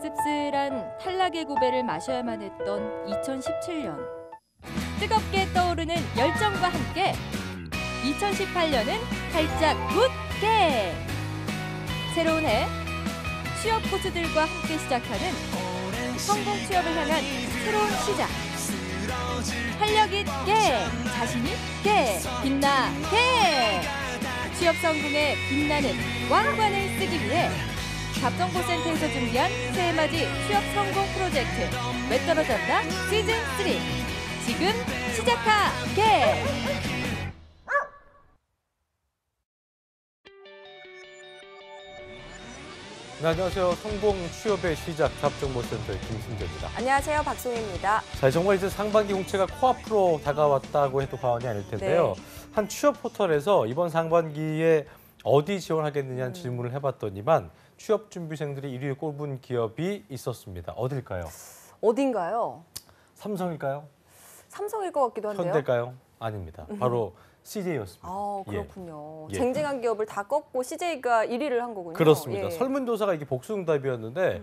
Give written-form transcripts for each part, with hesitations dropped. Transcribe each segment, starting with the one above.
씁쓸한 탈락의 고배를 마셔야만 했던 2017년. 뜨겁게 떠오르는 열정과 함께 2018년은 활짝 굳게! 새로운 해, 취업 코스들과 함께 시작하는 성공 취업을 향한 새로운 시작. 활력 있게, 자신 있게, 빛나게! 취업 성공에 빛나는 왕관을 쓰기 위해 답정보센터에서 준비한 새해맞이 취업 성공 프로젝트 왜 떨어졌나 시즌3 지금 시작하게! 네, 안녕하세요. 성공 취업의 시작 답정보센터의 김승재입니다. 안녕하세요. 박송입니다. 자, 정말 이제 상반기 공채가 코앞으로 다가왔다고 해도 과언이 아닐 텐데요. 네. 한 취업 포털에서 이번 상반기에 어디 지원하겠느냐는 질문을 해봤더니만 취업 준비생들이 1위에 꼽은 기업이 있었습니다. 어딜까요? 어딘가요? 삼성일까요? 삼성일 것 같기도 한데요. 현대일까요? 아닙니다. 바로 CJ였습니다. 아, 그렇군요. 예. 쟁쟁한 기업을 다 꺾고 CJ가 1위를 한 거군요. 그렇습니다. 예. 설문조사가 이게 복수응답이었는데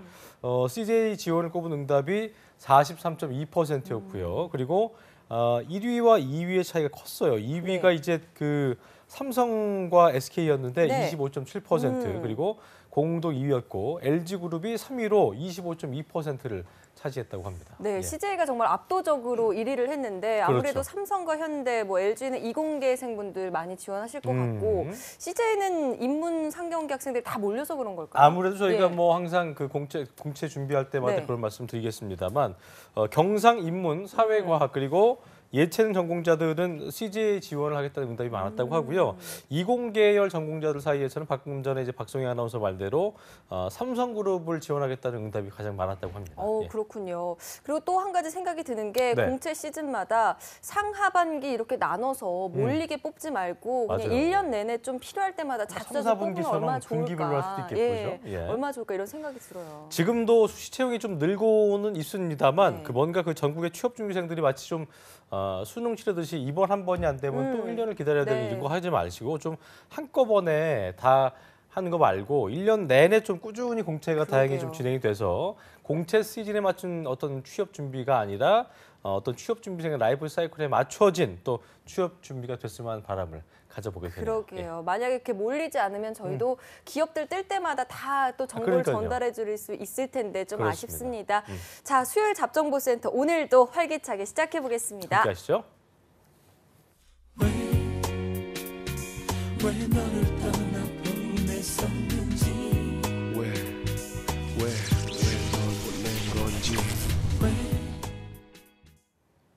CJ 지원을 꼽은 응답이 43.2%였고요. 그리고 1위와 2위의 차이가 컸어요. 2위가 네. 이제 그 삼성과 SK였는데 네. 25.7% 그리고 공동 2위였고 LG그룹이 3위로 25.2%를 차지했다고 합니다. 네, 예. CJ가 정말 압도적으로 1위를 했는데 아무래도 그렇죠. 삼성과 현대, LG는 이공계생분들 많이 지원하실 것 같고 CJ는 인문 상경계 학생들이 다 몰려서 그런 걸까요? 아무래도 저희가 예. 뭐 항상 그 공채 준비할 때마다 네. 그런 말씀 드리겠습니다만 경상, 인문, 사회과학 그리고 예체능 전공자들은 CJ 지원을 하겠다는 응답이 많았다고 하고요. 이공계열 전공자들 사이에서는 방금 전에 이제 박송희 아나운서 말대로 삼성그룹을 지원하겠다는 응답이 가장 많았다고 합니다. 예. 그렇군요. 그리고 또 한 가지 생각이 드는 게 네. 공채 시즌마다 상하반기 이렇게 나눠서 몰리게 뽑지 말고 그냥 맞아요. 1년 내내 좀 필요할 때마다 잡숴서 뽑으면 얼마나 분기별로 할 좋을까. 수도 있겠고요. 예. 얼마나 좋을까 이런 생각이 들어요. 지금도 수시 채용이 좀 늘고는 있습니다만 네. 뭔가 그 전국의 취업 준비생들이 마치 좀 수능 치르듯이 이번 한 번이 안 되면 또 1년을 기다려야 되는 네. 이런 거 하지 마시고 좀 한꺼번에 다 하는 거 말고 1년 내내 좀 꾸준히 공채가 다행히 좀 진행이 돼서 공채 시즌에 맞춘 어떤 취업 준비가 아니라 어떤 취업 준비생의 라이프 사이클에 맞춰진 또 취업 준비가 됐으면 하는 바람을 가져보게 되네요. 그러게요. 만약에 이렇게 몰리지 않으면 저희도 기업들 뜰 때마다 다 또 정보를 그러니까요. 전달해 줄 수 있을 텐데 좀 그렇습니다. 아쉽습니다. 자, 수요일 잡정보센터 오늘도 활기차게 시작해 보겠습니다. 함께 하시죠. 왜 너를 떠나보냈었는지 왜 널 보낸 건지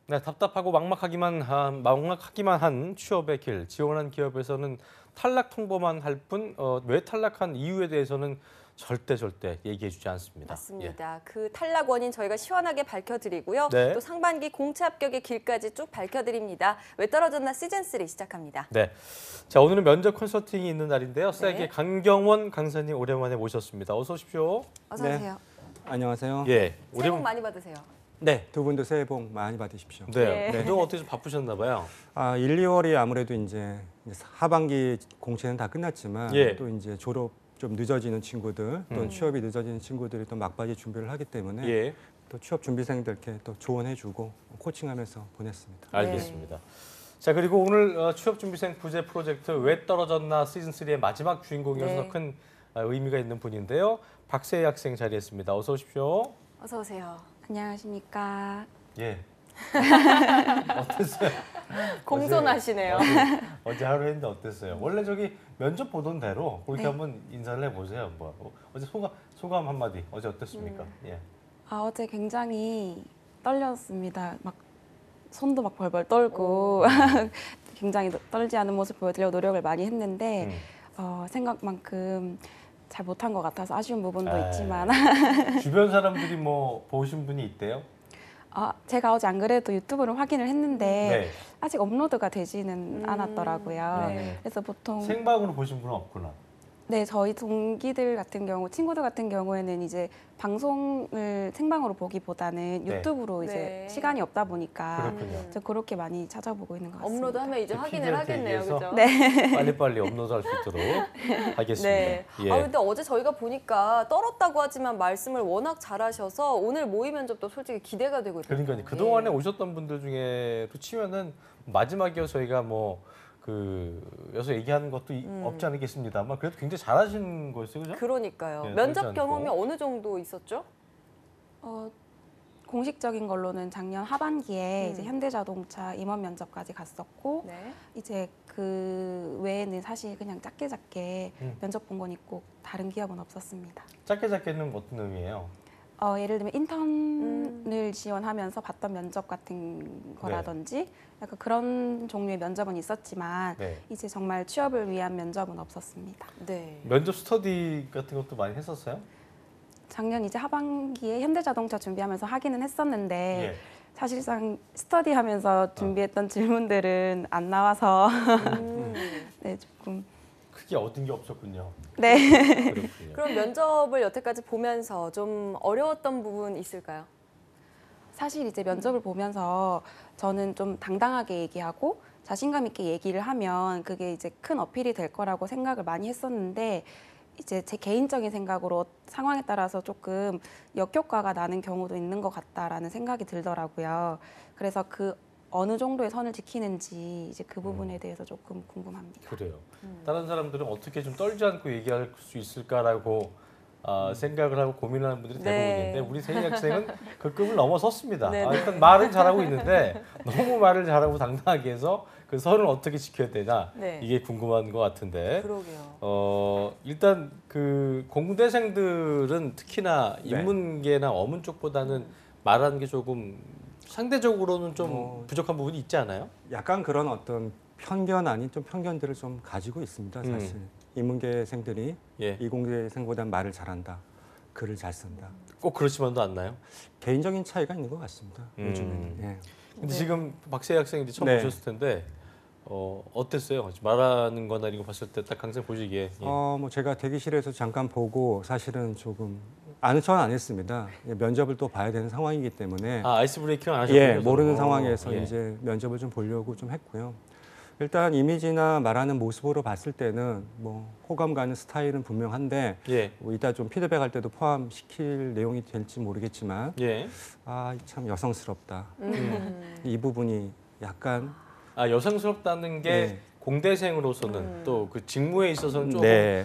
네, 답답하고 막막하기만 한 취업의 길. 지원한 기업에서는 탈락 통보만 할 뿐 왜 탈락한 이유에 대해서는 절대 얘기해주지 않습니다. 맞습니다. 그 탈락 원인 저희가 시원하게 밝혀드리고요. 네. 또 상반기 공채 합격의 길까지 쭉 밝혀드립니다. 왜 떨어졌나 시즌3 시작합니다. 네. 자, 오늘은 면접 컨설팅이 있는 날인데요. 싸게 네. 강경원 강사님 오랜만에 모셨습니다. 어서 오십시오. 어서 네. 오세요. 안녕하세요. 예. 새해 복 많이 받으세요. 네, 두 분도 새해 복 많이 받으십시오. 네. 네. 또 어떻게 좀 바쁘셨나 봐요. 1, 2월이 아무래도 이제 하반기 공채는 다 끝났지만 예. 또 이제 졸업 좀 늦어지는 친구들, 또 취업이 늦어지는 친구들이 또 막바지 준비를 하기 때문에 예. 또 취업 준비생들께 또 조언해주고 코칭하면서 보냈습니다. 알겠습니다. 자, 그리고 오늘 취업 준비생 부재 프로젝트 왜 떨어졌나 시즌 3의 마지막 주인공이어서 네. 큰 의미가 있는 분인데요. 박세희 학생 자리했습니다. 어서 오십시오. 어서 오세요. 안녕하십니까. 예. 어땠어요? 공손하시네요. 어제 하루 했는데 어땠어요? 원래 저기 면접 보던 대로 그렇게 네. 한번 인사를 해보세요. 어제 소감 한마디. 어제 어땠습니까? 예. 어제 굉장히 떨렸습니다. 막 손도 막 벌벌 떨고 굉장히 떨지 않은 모습 보여드리려고 노력을 많이 했는데 생각만큼 잘 못한 것 같아서 아쉬운 부분도 있지만 주변 사람들이 뭐 보신 분이 있대요? 제가 어제 안 그래도 유튜브를 확인을 했는데 네. 아직 업로드가 되지는 않았더라고요. 네. 그래서 보통 생방으로 보신 분은 없구나. 네, 저희 동기들 같은 경우, 친구들 같은 경우에는 이제 방송을 생방으로 보기보다는 네. 유튜브로 이제 네. 시간이 없다 보니까 그렇군요. 저 그렇게 많이 찾아보고 있는 것 같습니다. 업로드하면 이제 확인을 PD한테 하겠네요, 얘기해서 그죠? 네. 빨리빨리 업로드할 수 있도록 하겠습니다. 네. 예. 아 근데 어제 저희가 보니까 떨었다고 하지만 말씀을 워낙 잘하셔서 오늘 모의 면접도 솔직히 기대가 되고 있거든요. 그러니까 그동안에 예. 오셨던 분들 중에로 치면은 마지막에 저희가 뭐 여기서 얘기하는 것도 없지 않겠습니다만 그래도 굉장히 잘하신 거였어요, 그죠? 그러니까요. 네, 면접 떨지 경험이 않고. 어느 정도 있었죠? 공식적인 걸로는 작년 하반기에 이제 현대자동차 임원 면접까지 갔었고 네. 이제 그 외에는 사실 그냥 작게 면접 본 건 있고 다른 기업은 없었습니다. 짧게는 어떤 의미예요? 예를 들면 인턴을 지원하면서 봤던 면접 같은 거라든지 약간 그런 종류의 면접은 있었지만 네. 이제 정말 취업을 위한 면접은 없었습니다. 네. 면접 스터디 같은 것도 많이 했었어요? 작년 이제 하반기에 현대자동차 준비하면서 하기는 했었는데 예. 사실상 스터디하면서 준비했던 질문들은 안 나와서 네 조금 크게 얻은 게 없었군요. 네. 그렇군요. 그럼 면접을 여태까지 보면서 좀 어려웠던 부분 있을까요? 사실 이제 면접을 보면서 저는 좀 당당하게 얘기하고 자신감 있게 얘기를 하면 그게 이제 큰 어필이 될 거라고 생각을 많이 했었는데 이제 제 개인적인 생각으로 상황에 따라서 조금 역효과가 나는 경우도 있는 것 같다라는 생각이 들더라고요. 그래서 그 어느 정도의 선을 지키는지 이제 그 부분에 대해서 조금 궁금합니다. 그래요. 다른 사람들은 어떻게 좀 떨지 않고 얘기할 수 있을까라고 생각을 하고 고민하는 분들이 네. 대부분인데 우리 세희 학생은 그 급을 넘어섰습니다. 네, 네. 일단 말은 잘하고 있는데 너무 말을 잘하고 당당하게 해서 그 선을 어떻게 지켜야 되나 네. 이게 궁금한 것 같은데 그러게요. 일단 그 공대생들은 특히나 네. 인문계나 어문 쪽보다는 말하는 게 조금 상대적으로는 좀 뭐, 부족한 부분이 있지 않아요? 약간 그런 어떤 편견 아닌 좀 편견들을 좀 가지고 있습니다. 사실 인문계생들이 예. 이공계생보다 말을 잘한다, 글을 잘 쓴다. 꼭 그렇지만도 않나요? 개인적인 차이가 있는 것 같습니다. 요즘에는. 예. 근데 네. 지금 박세희 학생이 처음 네. 보셨을 텐데 어땠어요? 말하는 거나 이런 거 봤을 때 딱 항상 보시기에 예. 뭐 제가 대기실에서 잠깐 보고 사실은 조금 아는 척은 안 했습니다. 예, 면접을 또 봐야 되는 상황이기 때문에 아이스 브레이킹 안 하셨군요. 예, 모르는 저는. 상황에서 예. 이제 면접을 좀 보려고 좀 했고요. 일단 이미지나 말하는 모습으로 봤을 때는 뭐 호감 가는 스타일은 분명한데 예. 뭐 이따 좀 피드백할 때도 포함시킬 내용이 될지 모르겠지만 예. 참 여성스럽다. 이 부분이 약간 여성스럽다는 게 네. 공대생으로서는 또 그 직무에 있어서는 조금 네.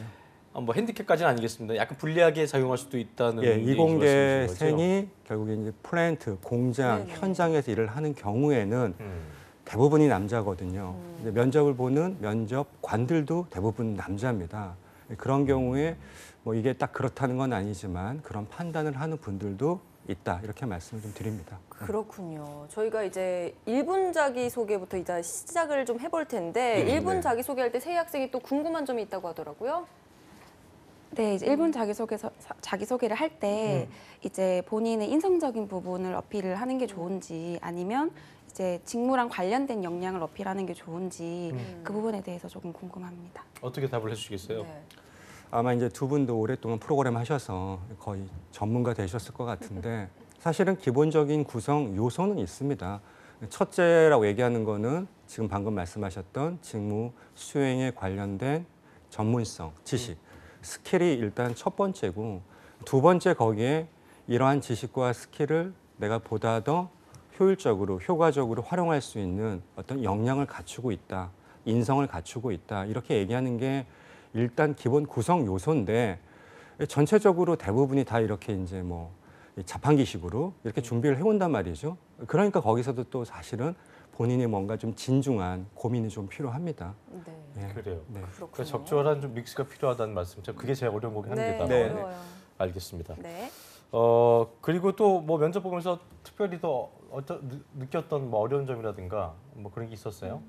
뭐 핸디캡까지는 아니겠습니다. 약간 불리하게 작용할 수도 있다는 예, 얘기 말씀이신 거죠? 이공계생이 결국에 이제 플랜트, 공장, 네네. 현장에서 일을 하는 경우에는 대부분이 남자거든요. 근데 면접을 보는 면접관들도 대부분 남자입니다. 그런 경우에 뭐 이게 딱 그렇다는 건 아니지만 그런 판단을 하는 분들도 있다 이렇게 말씀을 좀 드립니다. 그렇군요. 저희가 이제 1분 자기소개부터 이제 시작을 좀 해볼 텐데 1분 네. 자기소개할 때 세희 학생이 또 궁금한 점이 있다고 하더라고요. 네, 이제 1분 자기소개를 할 때 이제 본인의 인성적인 부분을 어필을 하는 게 좋은지 아니면 이제 직무랑 관련된 역량을 어필하는 게 좋은지 그 부분에 대해서 조금 궁금합니다. 어떻게 답을 해주시겠어요? 네. 아마 이제 두 분도 오랫동안 프로그램 하셔서 거의 전문가 되셨을 것 같은데 사실은 기본적인 구성 요소는 있습니다. 첫째라고 얘기하는 거는 지금 방금 말씀하셨던 직무 수행에 관련된 전문성, 지식, 스킬이 일단 첫 번째고 두 번째 거기에 이러한 지식과 스킬을 내가 보다 더 효율적으로, 효과적으로 활용할 수 있는 어떤 역량을 갖추고 있다, 인성을 갖추고 있다 이렇게 얘기하는 게 일단 기본 구성 요소인데 전체적으로 대부분이 다 이렇게 이제 뭐 자판기식으로 이렇게 준비를 해온단 말이죠. 그러니까 거기서도 또 사실은 본인이 뭔가 좀 진중한 고민이 좀 필요합니다. 네. 예. 그래요. 네. 그렇군요. 그러니까 적절한 좀 믹스가 필요하다는 말씀. 그게 제일 어려운 거긴 네, 합니다. 네. 어려워요. 알겠습니다. 네. 그리고 또 뭐 면접 보면서 특별히 더 느꼈던 뭐 어려운 점이라든가 뭐 그런 게 있었어요?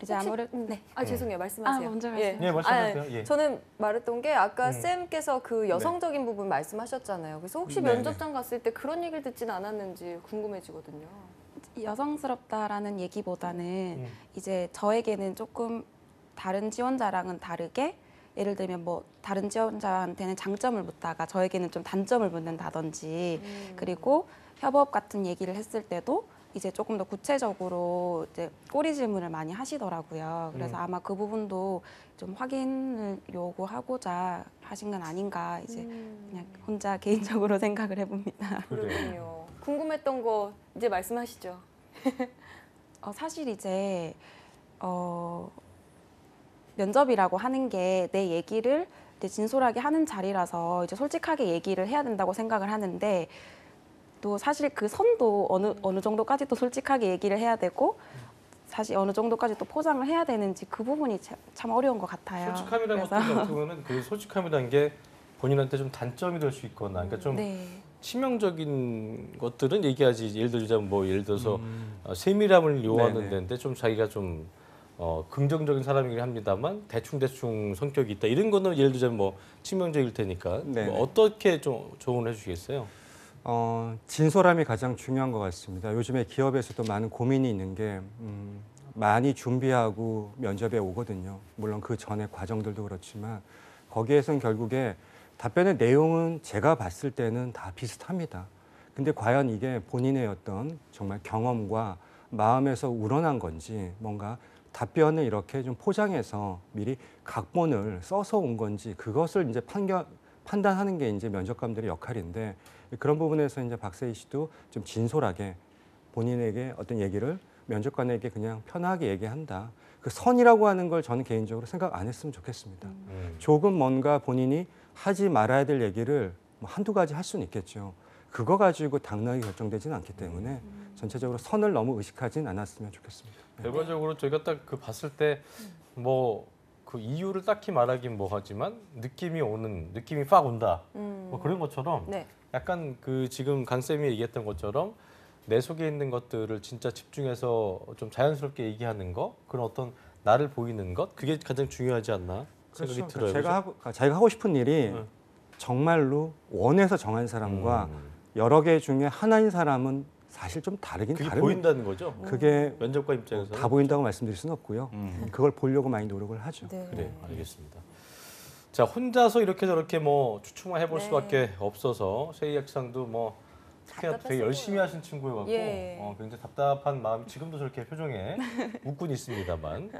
이제 아무래도 네. 죄송해요. 말씀하세요. 먼저 말씀하세요. 예, 말씀하세요. 예. 저는 말했던 게 아까 쌤께서 그 여성적인 부분 말씀하셨잖아요. 그래서 혹시 네네. 면접장 갔을 때 그런 얘기를 듣진 않았는지 궁금해지거든요. 여성스럽다라는 얘기보다는 이제 저에게는 조금 다른 지원자랑은 다르게 예를 들면 뭐 다른 지원자한테는 장점을 묻다가 저에게는 좀 단점을 묻는다든지 그리고 협업 같은 얘기를 했을 때도 이제 조금 더 구체적으로 이제 꼬리 질문을 많이 하시더라고요. 그래서 아마 그 부분도 좀 확인을 요구하고자 하신 건 아닌가 이제 그냥 혼자 개인적으로 생각을 해봅니다. 그렇군요. 궁금했던 거 이제 말씀하시죠. 사실 이제 면접이라고 하는 게 내 얘기를 이제 진솔하게 하는 자리라서 이제 솔직하게 얘기를 해야 된다고 생각을 하는데 또 사실 그 선도 어느 정도까지 또 솔직하게 얘기를 해야 되고 사실 어느 정도까지 또 포장을 해야 되는지 그 부분이 참 어려운 것 같아요. 솔직함이라는 것도 어떻게 보면 그 솔직함이라는 게 본인한테 좀 단점이 될 수 있거나 그러니까 좀 네. 치명적인 것들은 얘기하지. 예를 들자면 뭐 예를 들어서 세밀함을 요하는 네네. 데인데 좀 자기가 좀 긍정적인 사람이긴 합니다만 대충 성격이 있다. 이런 거는 예를 들자면 뭐 치명적일 테니까 네네. 뭐 어떻게 좀 조언을 해주시겠어요? 진솔함이 가장 중요한 것 같습니다. 요즘에 기업에서도 많은 고민이 있는 게 많이 준비하고 면접에 오거든요. 물론 그 전에 과정들도 그렇지만 거기에선 결국에 답변의 내용은 제가 봤을 때는 다 비슷합니다. 근데 과연 이게 본인의 어떤 정말 경험과 마음에서 우러난 건지 뭔가 답변을 이렇게 좀 포장해서 미리 각본을 써서 온 건지 그것을 이제 판단하는 게 이제 면접관들의 역할인데 그런 부분에서 이제 박세희 씨도 좀 진솔하게 본인에게 어떤 얘기를 면접관에게 그냥 편하게 얘기한다. 그 선이라고 하는 걸 저는 개인적으로 생각 안 했으면 좋겠습니다. 조금 뭔가 본인이 하지 말아야 될 얘기를 뭐 한두 가지 할 수는 있겠죠. 그거 가지고 당락이 결정되지는 않기 때문에 전체적으로 선을 너무 의식하진 않았으면 좋겠습니다. 네. 결과적으로 저희가 딱 그 봤을 때 뭐 그 이유를 딱히 말하긴 뭐하지만 느낌이 팍 온다. 뭐 그런 것처럼 네. 약간 그 지금 강 쌤이 얘기했던 것처럼 내 속에 있는 것들을 진짜 집중해서 좀 자연스럽게 얘기하는 거 그런 어떤 나를 보이는 것 그게 가장 중요하지 않나 생각이 그렇죠. 들어요. 자기가 하고 싶은 일이 정말로 원해서 정한 사람과 여러 개 중에 하나인 사람은 사실 좀 다르긴 그게 다릅니다. 보인다는 거죠. 그게 면접관 입장에서 다 보인다고 말씀드릴 수는 없고요. 그걸 보려고 많이 노력을 하죠. 네. 그래 알겠습니다. 자 혼자서 이렇게 저렇게 뭐 추측만 해볼 네. 수밖에 없어서 세희 학생도 뭐 특히나 되게 답답했을 열심히 거예요. 하신 친구여갖고 예. 굉장히 답답한 마음이 지금도 저렇게 표정에 웃곤 있습니다만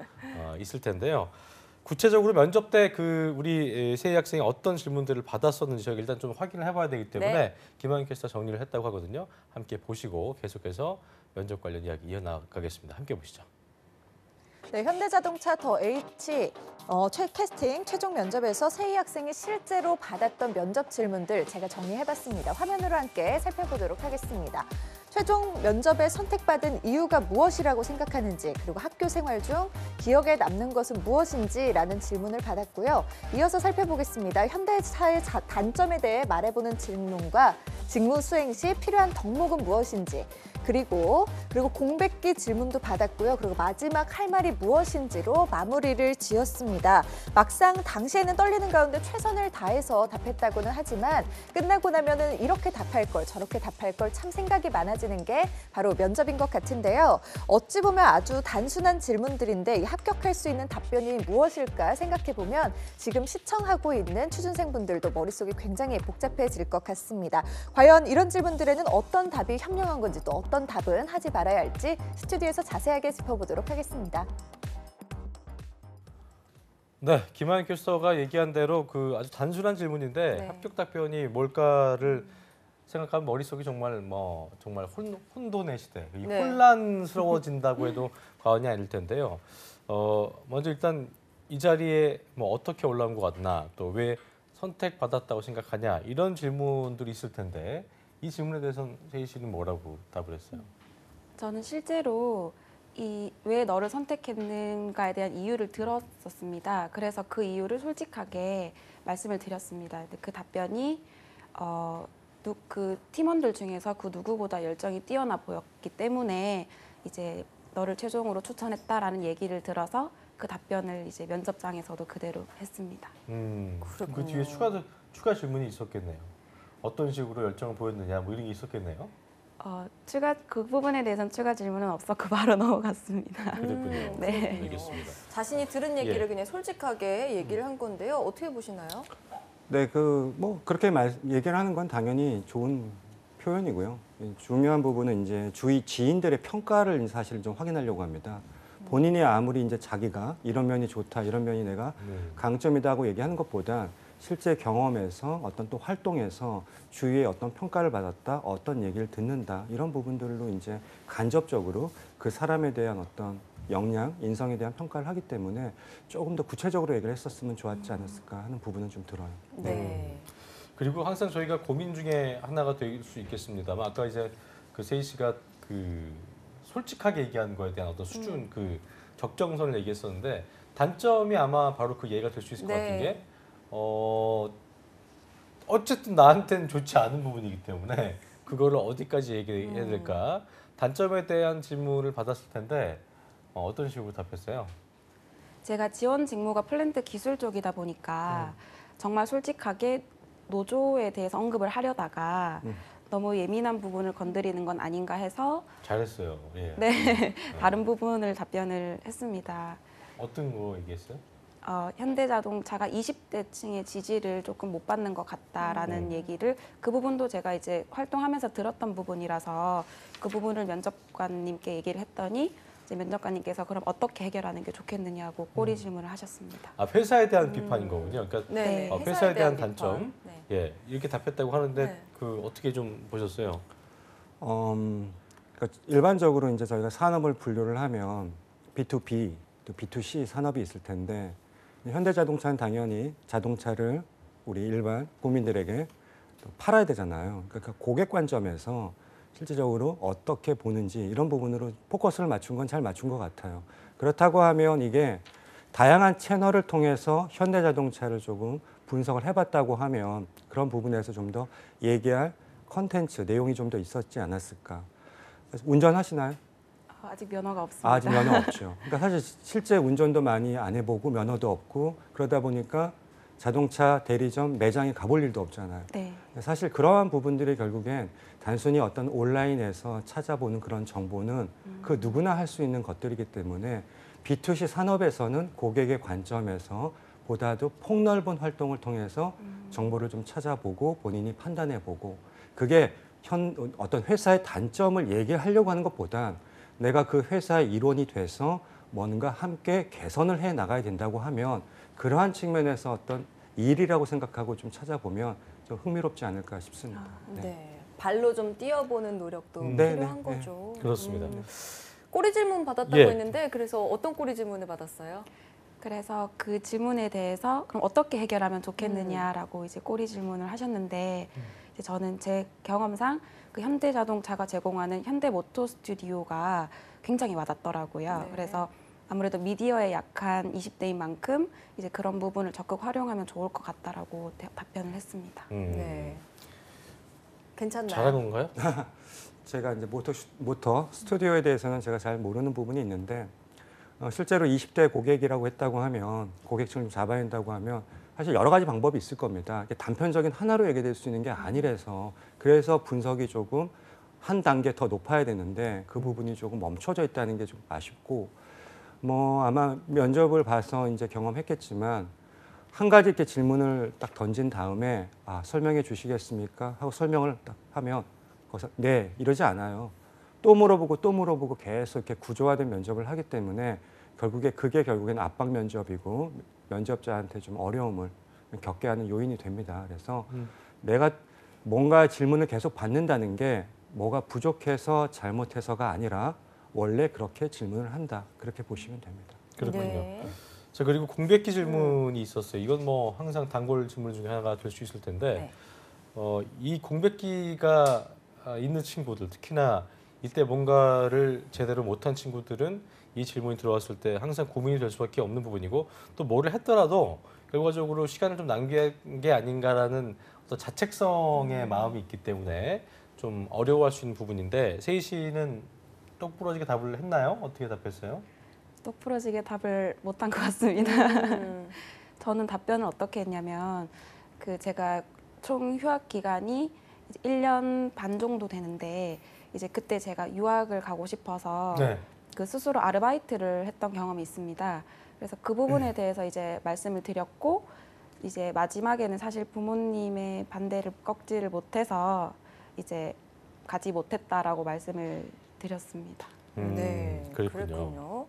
있을 텐데요. 구체적으로 면접 때 그 우리 세희 학생이 어떤 질문들을 받았었는지 저희 일단 좀 확인을 해봐야 되기 때문에 네. 김학윤 캐스터 정리를 했다고 하거든요. 함께 보시고 계속해서 면접 관련 이야기 이어나가겠습니다. 함께 보시죠. 네, 현대자동차 더 H 캐스팅 최종 면접에서 세희 학생이 실제로 받았던 면접 질문들 제가 정리해봤습니다. 화면으로 함께 살펴보도록 하겠습니다. 최종 면접에 선택받은 이유가 무엇이라고 생각하는지 그리고 학교 생활 중 기억에 남는 것은 무엇인지라는 질문을 받았고요. 이어서 살펴보겠습니다. 현대차의 단점에 대해 말해보는 질문과 직무 수행 시 필요한 덕목은 무엇인지 그리고 공백기 질문도 받았고요. 그리고 마지막 할 말이 무엇인지로 마무리를 지었습니다. 막상 당시에는 떨리는 가운데 최선을 다해서 답했다고는 하지만 끝나고 나면은 이렇게 답할 걸 저렇게 답할 걸 참 생각이 많아지는 게 바로 면접인 것 같은데요. 어찌 보면 아주 단순한 질문들인데 이 합격할 수 있는 답변이 무엇일까 생각해 보면 지금 시청하고 있는 취준생분들도 머릿속이 굉장히 복잡해질 것 같습니다. 과연 이런 질문들에는 어떤 답이 현명한 건지 또 어떤 답은 하지 말아야 할지 스튜디오에서 자세하게 짚어보도록 하겠습니다. 네, 김하연 교수가 얘기한 대로 그 아주 단순한 질문인데 네. 합격 답변이 뭘까를 생각하면 머릿속이 정말 혼돈의 시대, 이 네. 혼란스러워진다고 해도 과언이 아닐 텐데요. 먼저 일단 이 자리에 뭐 어떻게 올라온 것 같나, 또 왜 선택받았다고 생각하냐 이런 질문들이 있을 텐데 이 질문에 대해서는 세희 씨는 뭐라고 답을 했어요? 저는 실제로 왜 너를 선택했는가에 대한 이유를 들었었습니다. 그래서 그 이유를 솔직하게 말씀을 드렸습니다. 근데 그 답변이 그 팀원들 중에서 그 누구보다 열정이 뛰어나 보였기 때문에 이제 너를 최종으로 추천했다라는 얘기를 들어서 그 답변을 이제 면접장에서도 그대로 했습니다. 그 뒤에 추가 질문이 있었겠네요. 어떤 식으로 열정을 보였느냐 뭐 이런 게 있었겠네요. 그 부분에 대해서는 추가 질문은 없었고 바로 넘어갔습니다. 그렇군요. 네. 알겠습니다. 자신이 들은 얘기를 예. 그냥 솔직하게 얘기를 한 건데요. 어떻게 보시나요? 네, 뭐 그렇게 얘기를 하는 건 당연히 좋은 표현이고요. 중요한 부분은 이제 주위 지인들의 평가를 사실 좀 확인하려고 합니다. 본인이 아무리 이제 자기가 이런 면이 좋다, 이런 면이 내가 강점이다 하고 얘기하는 것보다 실제 경험에서 어떤 또 활동에서 주위에 어떤 평가를 받았다, 어떤 얘기를 듣는다 이런 부분들로 이제 간접적으로 그 사람에 대한 어떤 역량, 인성에 대한 평가를 하기 때문에 조금 더 구체적으로 얘기를 했었으면 좋았지 않았을까 하는 부분은 좀 들어요. 네. 그리고 항상 저희가 고민 중에 하나가 될 수 있겠습니다만 아까 이제 그 세희 씨가 그 솔직하게 얘기한 거에 대한 어떤 수준 그 적정선을 얘기했었는데 단점이 아마 바로 그 예가 될 수 있을 것 같은 게 어쨌든 나한테는 좋지 않은 부분이기 때문에 그거를 어디까지 얘기해야 될까 단점에 대한 질문을 받았을 텐데 어떤 식으로 답했어요? 제가 지원 직무가 플랜트 기술 쪽이다 보니까 정말 솔직하게 노조에 대해서 언급을 하려다가 너무 예민한 부분을 건드리는 건 아닌가 해서 잘했어요. 예. 네, 다른 부분을 답변을 했습니다. 어떤 거 얘기했어요? 현대자동차가 20대층의 지지를 조금 못 받는 것 같다라는 얘기를 그 부분도 제가 이제 활동하면서 들었던 부분이라서 그 부분을 면접관님께 얘기를 했더니 이제 면접관님께서 그럼 어떻게 해결하는 게 좋겠느냐고 꼬리 질문을 하셨습니다. 아 회사에 대한 비판인 거군요. 그러니까 네. 회사에 대한 비판. 단점. 네. 예, 이렇게 답했다고 하는데 네. 그 어떻게 좀 보셨어요? 그러니까 일반적으로 이제 저희가 산업을 분류를 하면 B2B, 또 B2C 산업이 있을 텐데 현대자동차는 당연히 자동차를 우리 일반 국민들에게 팔아야 되잖아요. 그러니까 고객 관점에서 실질적으로 어떻게 보는지 이런 부분으로 포커스를 맞춘 건 잘 맞춘 것 같아요. 그렇다고 하면 이게 다양한 채널을 통해서 현대자동차를 조금 분석을 해봤다고 하면 그런 부분에서 좀 더 얘기할 컨텐츠, 내용이 좀 더 있었지 않았을까. 운전하시나요? 아직 면허가 없습니다. 아직 면허 없죠. 그러니까 사실 실제 운전도 많이 안 해보고 면허도 없고 그러다 보니까 자동차 대리점 매장에 가볼 일도 없잖아요. 네. 사실 그러한 부분들이 결국엔 단순히 어떤 온라인에서 찾아보는 그런 정보는 그 누구나 할 수 있는 것들이기 때문에 B2C 산업에서는 고객의 관점에서 보다도 폭넓은 활동을 통해서 정보를 좀 찾아보고 본인이 판단해보고 그게 어떤 회사의 단점을 얘기하려고 하는 것보단 내가 그 회사의 일원이 돼서 뭔가 함께 개선을 해 나가야 된다고 하면 그러한 측면에서 어떤 일이라고 생각하고 좀 찾아보면 좀 흥미롭지 않을까 싶습니다. 네. 발로 좀 뛰어보는 노력도 네, 필요한 네, 거죠. 그렇습니다. 꼬리 질문 받았다고 예. 했는데 그래서 어떤 꼬리 질문을 받았어요? 그래서 그 질문에 대해서 그럼 어떻게 해결하면 좋겠느냐라고 이제 꼬리 질문을 하셨는데 이제 저는 제 경험상 그 현대자동차가 제공하는 현대모터 스튜디오가 굉장히 와닿더라고요. 네. 그래서 아무래도 미디어에 약한 20대인 만큼 이제 그런 부분을 적극 활용하면 좋을 것 같다라고 답변을 했습니다. 네. 괜찮나요? 잘한 건가요? 제가 이제 모터 스튜디오에 대해서는 제가 잘 모르는 부분이 있는데 실제로 20대 고객이라고 했다고 하면 고객층을 좀 잡아야 된다고 하면 사실 여러 가지 방법이 있을 겁니다. 이게 단편적인 하나로 얘기될 수 있는 게 아니라서 그래서 분석이 조금 한 단계 더 높아야 되는데 그 부분이 조금 멈춰져 있다는 게 좀 아쉽고 뭐 아마 면접을 봐서 이제 경험했겠지만 한 가지 이렇게 질문을 딱 던진 다음에 설명해 주시겠습니까? 하고 설명을 딱 하면 거기서 네 이러지 않아요. 또 물어보고 또 물어보고 계속 이렇게 구조화된 면접을 하기 때문에 그게 결국엔 압박 면접이고 면접자한테 좀 어려움을 겪게 하는 요인이 됩니다. 그래서 내가 뭔가 질문을 계속 받는다는 게 뭐가 부족해서 잘못해서가 아니라 원래 그렇게 질문을 한다. 그렇게 보시면 됩니다. 그렇군요. 네. 자 그리고 공백기 질문이 있었어요. 이건 뭐 항상 단골 질문 중에 하나가 될 수 있을 텐데 이 공백기가 있는 친구들 특히나 이때 뭔가를 제대로 못한 친구들은 이 질문이 들어왔을 때 항상 고민이 될 수밖에 없는 부분이고 또 뭐를 했더라도 결과적으로 시간을 좀 낭비한 게 아닌가라는 어떤 자책성의 마음이 있기 때문에 좀 어려워할 수 있는 부분인데 세희 씨는 똑부러지게 답을 했나요? 어떻게 답했어요? 똑부러지게 답을 못한 것 같습니다. 저는 답변을 어떻게 했냐면 제가 총 휴학 기간이 이제 1년 반 정도 되는데 이제 그때 제가 유학을 가고 싶어서 네. 그 스스로 아르바이트를 했던 경험이 있습니다. 그래서 그 부분에 대해서 이제 말씀을 드렸고 이제 마지막에는 사실 부모님의 반대를 꺾지를 못해서 이제 가지 못했다라고 말씀을 드렸습니다. 네, 그랬군요. 그랬군요.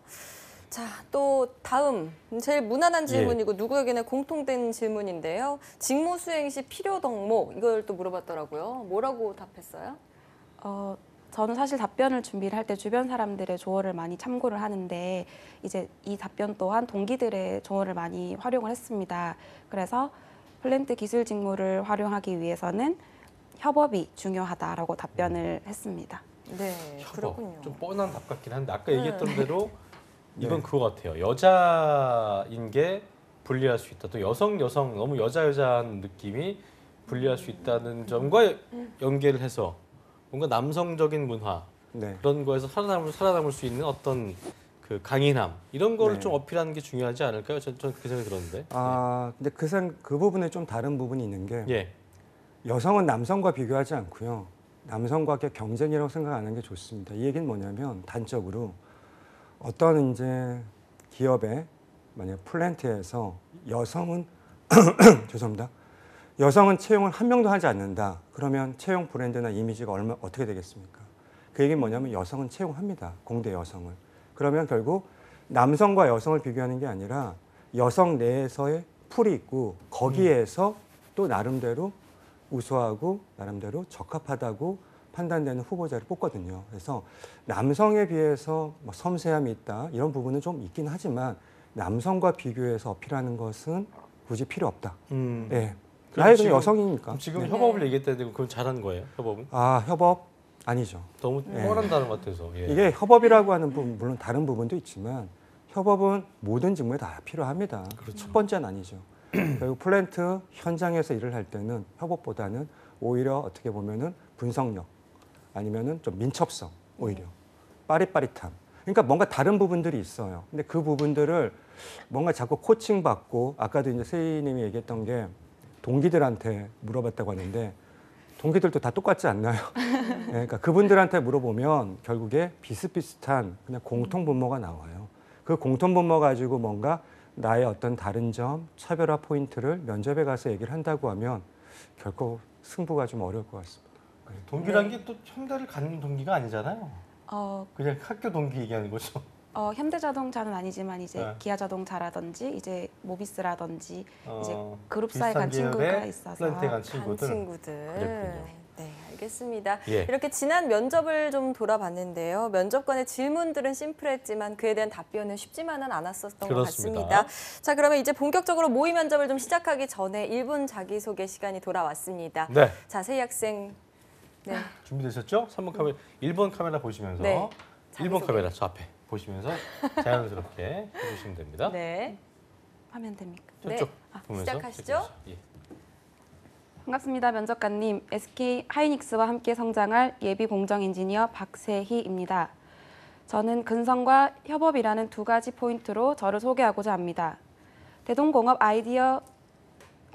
자, 또 다음 제일 무난한 질문이고 누구에게나 공통된 질문인데요. 직무 수행 시 필요 덕목 이걸 또 물어봤더라고요. 뭐라고 답했어요? 저는 사실 답변을 준비를 할 때 주변 사람들의 조언을 많이 참고를 하는데 이제 이 답변 또한 동기들의 조언을 많이 활용을 했습니다. 그래서 플랜트 기술 직무를 활용하기 위해서는 협업이 중요하다라고 답변을 했습니다. 네, 협업. 그렇군요. 좀 뻔한 답 같긴 한데 아까 얘기했던 대로 네. 이건 그거 같아요. 여자인 게 불리할 수 있다. 또 여성 너무 여자한 느낌이 불리할 수 있다는 점과 연계를 해서 뭔가 남성적인 문화 네. 그런 거에서 살아남을 수 있는 어떤 그 강인함 이런 거를 네. 좀 어필하는 게 중요하지 않을까요? 전 그 생각이 들었는데. 근데 그 부분에 좀 다른 부분이 있는 게 예. 여성은 남성과 비교하지 않고요. 남성과 경쟁이라고 생각하는 게 좋습니다. 이 얘기는 뭐냐면 단적으로 어떤 이제 기업에 만약 플랜트에서 여성은 죄송합니다. 여성은 채용을 한 명도 하지 않는다. 그러면 채용 브랜드나 이미지가 어떻게 되겠습니까? 그 얘기는 뭐냐면 여성은 채용합니다. 공대 여성을. 그러면 결국 남성과 여성을 비교하는 게 아니라 여성 내에서의 풀이 있고 거기에서 또 나름대로 우수하고 나름대로 적합하다고 판단되는 후보자를 뽑거든요. 그래서 남성에 비해서 뭐 섬세함이 있다 이런 부분은 좀 있긴 하지만 남성과 비교해서 어필하는 것은 굳이 필요 없다. 네. 그럼 나의 지금- 여성이니까. 그럼 지금 네. 협업을 얘기했다는데 그건 잘한 거예요? 협업은? 협업 아니죠. 너무 뻔한 단어 같아서. 예. 이게 협업이라고 하는 부분 물론 다른 부분도 있지만 협업은 모든 직무에 다 필요합니다. 그렇죠. 첫 번째는 아니죠. 결국 플랜트 현장에서 일을 할 때는 협업보다는 오히려 어떻게 보면은 분석력 아니면은 좀 민첩성 오히려 빠릿빠릿함. 그러니까 뭔가 다른 부분들이 있어요. 근데 그 부분들을 뭔가 자꾸 코칭 받고 아까도 이제 세희님이 얘기했던 게 동기들한테 물어봤다고 하는데 동기들도 다 똑같지 않나요? 네, 그러니까 그분들한테 물어보면 결국에 비슷비슷한 그냥 공통 분모가 나와요. 그 공통 분모 가지고 뭔가 나의 어떤 다른 점, 차별화 포인트를 면접에 가서 얘기를 한다고 하면 결코 승부가 좀 어려울 것 같습니다. 동기란 게 또 현대를 갖는 동기가 아니잖아요. 그냥 학교 동기 얘기하는 거죠. 현대자동차는 아니지만 이제 네. 기아자동차라든지 이제 모비스라든지 이제 어, 그룹사에 간 비슷한 친구가 계열의 있어서 플랜트에 간 간 친구들. 친구들. 그랬군요. 네, 알겠습니다. 예. 이렇게 지난 면접을 좀 돌아봤는데요. 면접관의 질문들은 심플했지만 그에 대한 답변은 쉽지만은 않았었던 그렇습니다. 것 같습니다. 자, 그러면 이제 본격적으로 모의 면접을 좀 시작하기 전에 1분 자기소개 시간이 돌아왔습니다. 네. 자, 세희 학생. 네. 준비되셨죠? 3번 카메라, 1번 카메라 보시면서 네. 1번 자기소개. 카메라 저 앞에 보시면서 자연스럽게 해주시면 됩니다. 네. 하면 됩니까? 저쪽 네. 보면서 시작하시죠. 예. 반갑습니다. 면접관님. SK 하이닉스와 함께 성장할 예비 공정 엔지니어 박세희입니다. 저는 근성과 협업이라는 두 가지 포인트로 저를 소개하고자 합니다. 대동공업 아이디어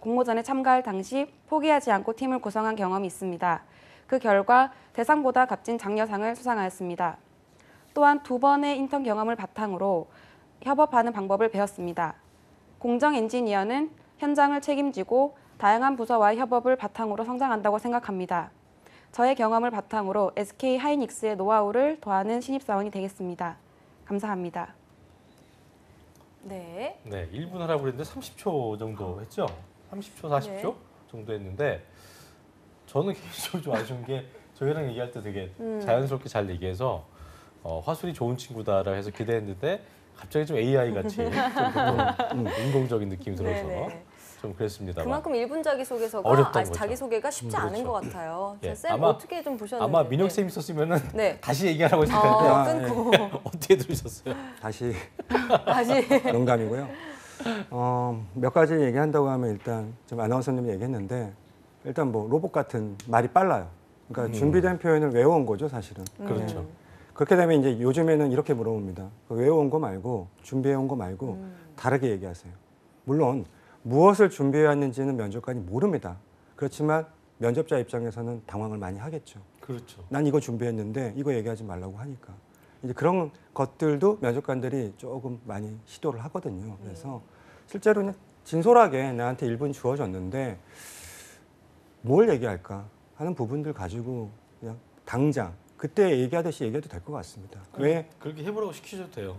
공모전에 참가할 당시 포기하지 않고 팀을 구성한 경험이 있습니다. 그 결과 대상보다 값진 장려상을 수상하였습니다. 또한 2번의 인턴 경험을 바탕으로 협업하는 방법을 배웠습니다. 공정 엔지니어는 현장을 책임지고 다양한 부서와의 협업을 바탕으로 성장한다고 생각합니다. 저의 경험을 바탕으로 SK 하이닉스의 노하우를 더하는 신입사원이 되겠습니다. 감사합니다. 네. 네, 1분 하라고 그랬는데 30초 정도 했죠? 30초, 40초 네. 정도 했는데 저는 개인적으로 좀 아쉬운 게 저희랑 얘기할 때 되게 자연스럽게 잘 얘기해서 화술이 좋은 친구다라고 해서 기대했는데 갑자기 좀 AI 같이 좀 인공적인 느낌이 들어서 네네. 좀 그랬습니다. 그만큼 1분 자기소개서가 어렵던 거죠. 자기소개가 쉽지 않은 그렇죠. 것 같아요. 예, 자, 쌤 아마- 어떻게 좀 보셨는지. 아마 민혁 쌤 있었으면은 네. 다시 얘기하라고 했을 텐데 끊고 어떻게 들으셨어요? 다시 다시. 농담이고요. 몇 가지 얘기한다고 하면 일단 지금 아나운서님이 얘기했는데 일단 뭐 로봇 같은 말이 빨라요. 그러니까 준비된 표현을 외워온 거죠, 사실은. 그렇죠. 그렇게 되면 이제 요즘에는 이렇게 물어봅니다. 외워온 거 말고 준비해온 거 말고 다르게 얘기하세요. 물론 무엇을 준비해왔는지는 면접관이 모릅니다. 그렇지만 면접자 입장에서는 당황을 많이 하겠죠. 그렇죠. 난 이거 준비했는데 이거 얘기하지 말라고 하니까. 이제 그런 것들도 면접관들이 조금 많이 시도를 하거든요. 그래서 실제로 그냥 진솔하게 나한테 1분 주어졌는데 뭘 얘기할까 하는 부분들 가지고 그냥 당장 그때 얘기하듯이 얘기해도 될 것 같습니다. 왜 그렇게 해보라고 시키셔도 돼요.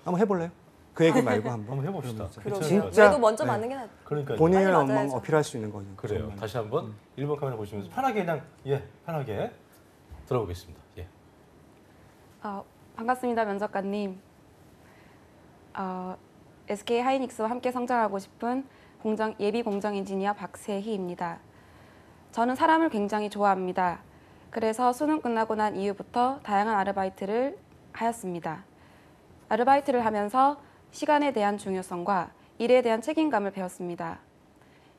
한번 해볼래요? 그 얘기 말고 한번. 한번 해봅시다. 그러게요. 진짜, 그래도 먼저 네. 맞는 게 낫. 그러니까 본인을 빨리 한번 맞아야죠. 어필할 수 있는 거죠. 그래요. 정말. 다시 한번 1번 카메라 보시면서 편하게 그냥 편하게 들어보겠습니다. 예. 반갑습니다, 면접관님. SK 하이닉스와 함께 성장하고 싶은 예비 공정 엔지니어 박세희입니다. 저는 사람을 굉장히 좋아합니다. 그래서 수능 끝나고 난 이후부터 다양한 아르바이트를 하였습니다. 아르바이트를 하면서 시간에 대한 중요성과 일에 대한 책임감을 배웠습니다.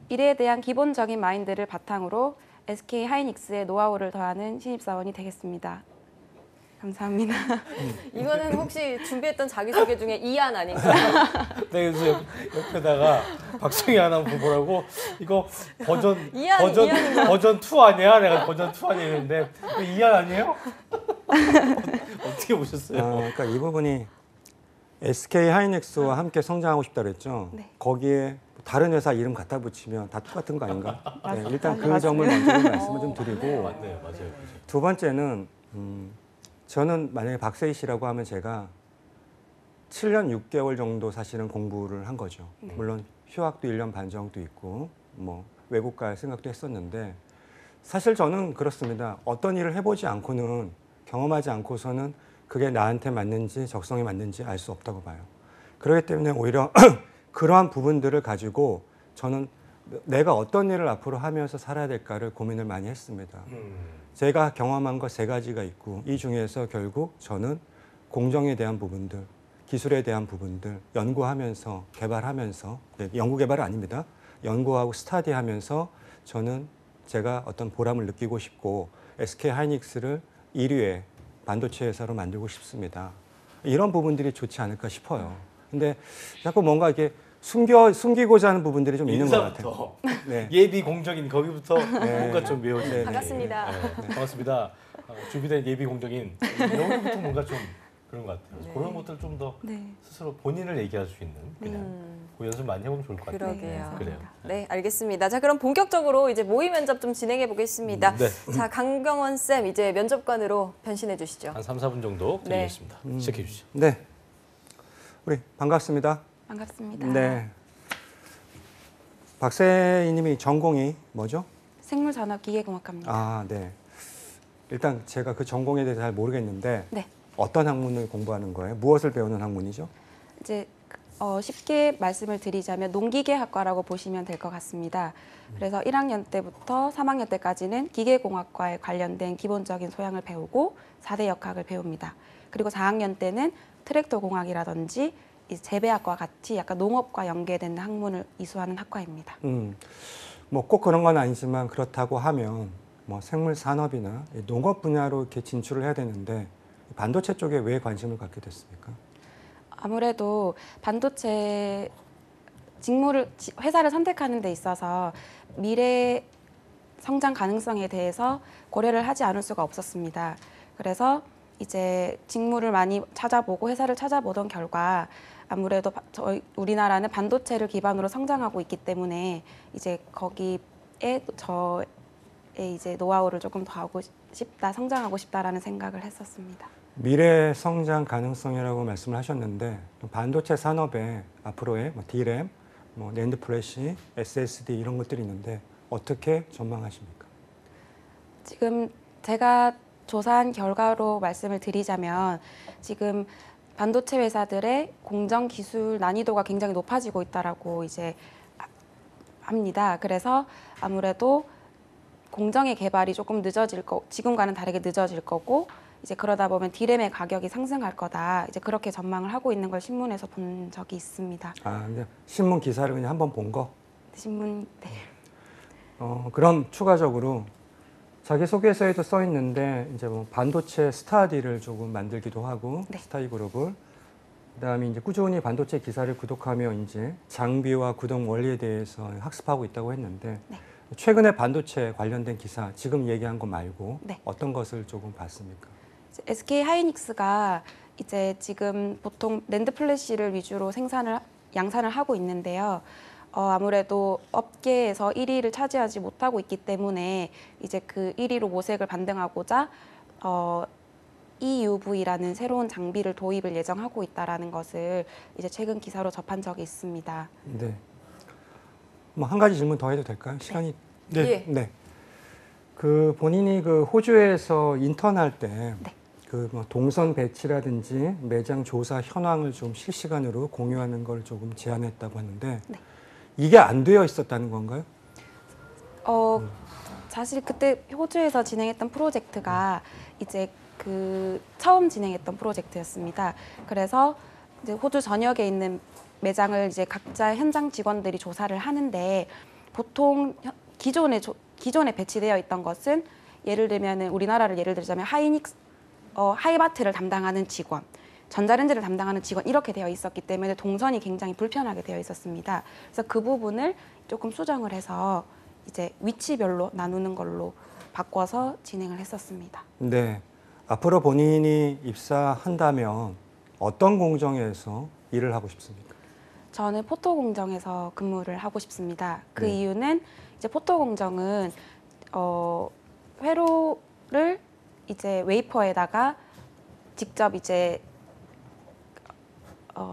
일에 대한 기본적인 마인드를 바탕으로 SK 하이닉스의 노하우를 더하는 신입사원이 되겠습니다. 감사합니다. 이거는 혹시 준비했던 자기소개 중에 이안 아닌가요? 네, 그래서 옆에다가 박성희 아나운서 보라고 이거 버전 2 아니야? 내가 버전 2 아니야 했는데 2안 아니에요? 어떻게 보셨어요? 그러니까 이 부분이 SK 하이닉스와 함께 성장하고 싶다 그랬죠. 네. 거기에 다른 회사 이름 갖다 붙이면 다 똑같은 거 아닌가? 네, 일단 그 맞습니다. 점을 먼저 말씀을 좀 드리고 맞네요, 맞아요. 두 번째는 저는 만약에 박세희 씨라고 하면 제가 7년 6개월 정도 사실은 공부를 한 거죠. 물론 휴학도 1년 반 정도 있고 뭐 외국 갈 생각도 했었는데 사실 저는 그렇습니다. 어떤 일을 해보지 않고는 경험하지 않고서는 그게 나한테 맞는지 적성에 맞는지 알 수 없다고 봐요. 그렇기 때문에 오히려 그러한 부분들을 가지고 저는 내가 어떤 일을 앞으로 하면서 살아야 될까를 고민을 많이 했습니다. 제가 경험한 것 3가지가 있고 이 중에서 결국 저는 공정에 대한 부분들, 기술에 대한 부분들 연구하면서 개발하면서 연구 개발은 아닙니다. 연구하고 스터디하면서 저는 제가 어떤 보람을 느끼고 싶고 SK 하이닉스를 1위의 반도체 회사로 만들고 싶습니다. 이런 부분들이 좋지 않을까 싶어요. 근데 자꾸 뭔가 이렇게 숨기고자 하는 부분들이 좀 있는 것 같아요. 네. 예비 공정인 거기부터 뭔가 좀 외워지네. 네. 반갑습니다. 반갑습니다. 준비된 예비 공정인 여기부터 뭔가 좀 그런 것 같아요. 네. 그런 것들 좀 더 네. 스스로 본인을 얘기할 수 있는 그냥 그 연습 많이 해보면 좋을 것 같아요. 그러게요. 그래요. 네, 알겠습니다. 자, 그럼 본격적으로 이제 모의 면접 좀 진행해 보겠습니다. 네. 자, 강경원 쌤 이제 면접관으로 변신해 주시죠. 한 3, 4분 정도 네. 드리겠습니다. 시작해 주시죠. 네. 우리 반갑습니다. 반갑습니다. 네. 박세희 님이 전공이 뭐죠? 생물산업기계공학과입니다. 아, 네. 일단 제가 그 전공에 대해서 잘 모르겠는데 네. 어떤 학문을 공부하는 거예요? 무엇을 배우는 학문이죠? 이제 쉽게 말씀을 드리자면 농기계학과라고 보시면 될 것 같습니다. 그래서 1학년 때부터 3학년 때까지는 기계공학과에 관련된 기본적인 소양을 배우고 4대 역학을 배웁니다. 그리고 4학년 때는 트랙터 공학이라든지 이 재배학과 같이 약간 농업과 연계된 학문을 이수하는 학과입니다. 뭐 꼭 그런 건 아니지만 그렇다고 하면 뭐 생물 산업이나 농업 분야로 이렇게 진출을 해야 되는데 반도체 쪽에 왜 관심을 갖게 됐습니까? 아무래도 반도체 회사를 선택하는 데 있어서 미래 성장 가능성에 대해서 고려를 하지 않을 수가 없었습니다. 그래서 이제 직무를 많이 찾아보고 회사를 찾아보던 결과 아무래도 우리나라는 반도체를 기반으로 성장하고 있기 때문에 이제 거기에 저의 이제 노하우를 조금 더 하고 싶다, 성장하고 싶다라는 생각을 했었습니다. 미래 성장 가능성이라고 말씀을 하셨는데 반도체 산업에 앞으로의 뭐 D램, 뭐 낸드 플래시, SSD 이런 것들이 있는데 어떻게 전망하십니까? 지금 제가 조사한 결과로 말씀을 드리자면 지금 반도체 회사들의 공정 기술 난이도가 굉장히 높아지고 있다라고 이제 합니다. 그래서 아무래도 공정의 개발이 조금 지금과는 다르게 늦어질 거고 이제 그러다 보면 D램의 가격이 상승할 거다. 이제 그렇게 전망을 하고 있는 걸 신문에서 본 적이 있습니다. 아, 근데 신문 기사를 그냥 한번 본 거? 신문 네. 그럼 추가적으로 자기 소개서에도 써 있는데 이제 뭐 반도체 스터디를 조금 만들기도 하고 네. 스터디 그룹을 그다음에 이제 꾸준히 반도체 기사를 구독하며 이제 장비와 구동 원리에 대해서 학습하고 있다고 했는데 네. 최근에 반도체 관련된 기사 지금 얘기한 거 말고 네. 어떤 것을 조금 봤습니까? SK 하이닉스가 이제 지금 보통 낸드 플래시를 위주로 양산을 하고 있는데요. 아무래도 업계에서 1위를 차지하지 못하고 있기 때문에 이제 그 1위로 모색을 반등하고자 EUV라는 새로운 장비를 도입을 예정하고 있다라는 것을 이제 최근 기사로 접한 적이 있습니다. 네. 뭐 한 가지 질문 더 해도 될까요? 시간이 네. 네. 그 본인이 그 호주에서 인턴할 때 그 뭐 동선 배치라든지 매장 조사 현황을 좀 실시간으로 공유하는 걸 조금 제안했다고 하는데 네. 이게 안 되어 있었다는 건가요? 사실 그때 호주에서 진행했던 프로젝트가 이제 그 처음 진행했던 프로젝트였습니다. 그래서 이제 호주 전역에 있는 매장을 이제 각자 현장 직원들이 조사를 하는데 보통 기존에 배치되어 있던 것은 예를 들면은 우리나라를 예를 들자면 하이마트를 담당하는 직원, 전자레인지를 담당하는 직원 이렇게 되어 있었기 때문에 동선이 굉장히 불편하게 되어 있었습니다. 그래서 그 부분을 조금 수정을 해서 이제 위치별로 나누는 걸로 바꿔서 진행을 했었습니다. 네. 앞으로 본인이 입사한다면 어떤 공정에서 일을 하고 싶습니까? 저는 포토 공정에서 근무를 하고 싶습니다. 그 네. 이유는 이제 포토 공정은 회로를 이제 웨이퍼에다가 직접 이제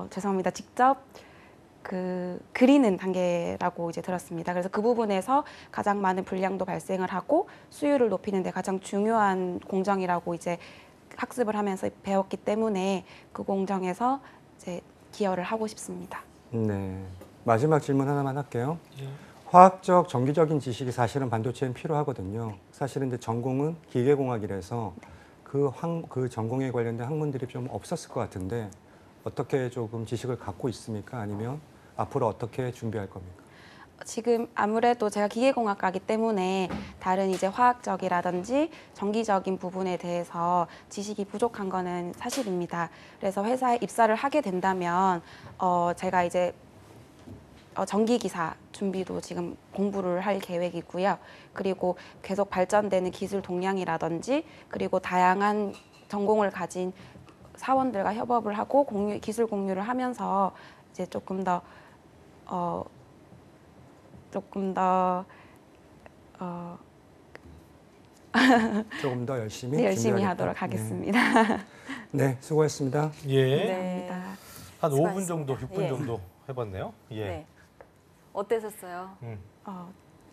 죄송합니다. 직접 그 그리는 단계라고 이제 들었습니다. 그래서 그 부분에서 가장 많은 불량도 발생을 하고 수율을 높이는 데 가장 중요한 공정이라고 이제 학습을 하면서 배웠기 때문에 그 공정에서 이제 기여를 하고 싶습니다. 네. 마지막 질문 하나만 할게요. 화학적, 정기적인 지식이 사실은 반도체엔 필요하거든요. 사실은 이제 전공은 기계공학이라서 그 전공에 관련된 학문들이 좀 없었을 것 같은데 어떻게 조금 지식을 갖고 있습니까? 아니면 앞으로 어떻게 준비할 겁니까? 지금 아무래도 제가 기계공학과이기 때문에 다른 이제 화학적이라든지 정기적인 부분에 대해서 지식이 부족한 거는 사실입니다. 그래서 회사에 입사를 하게 된다면 제가 이제 전기기사 준비도 지금 공부를 할 계획이고요. 그리고 계속 발전되는 기술 동향이라든지 그리고 다양한 전공을 가진 사원들과 협업을 하고 기술 공유를 하면서 이제 조금 더 열심히 열심히 준비하겠다. 하도록 하겠습니다. 네, 수고했습니다. 예. 네. 감사합니다. 한 5분 수고하셨습니다. 정도, 6분 예. 정도 해봤네요. 예. 네. 어땠었어요?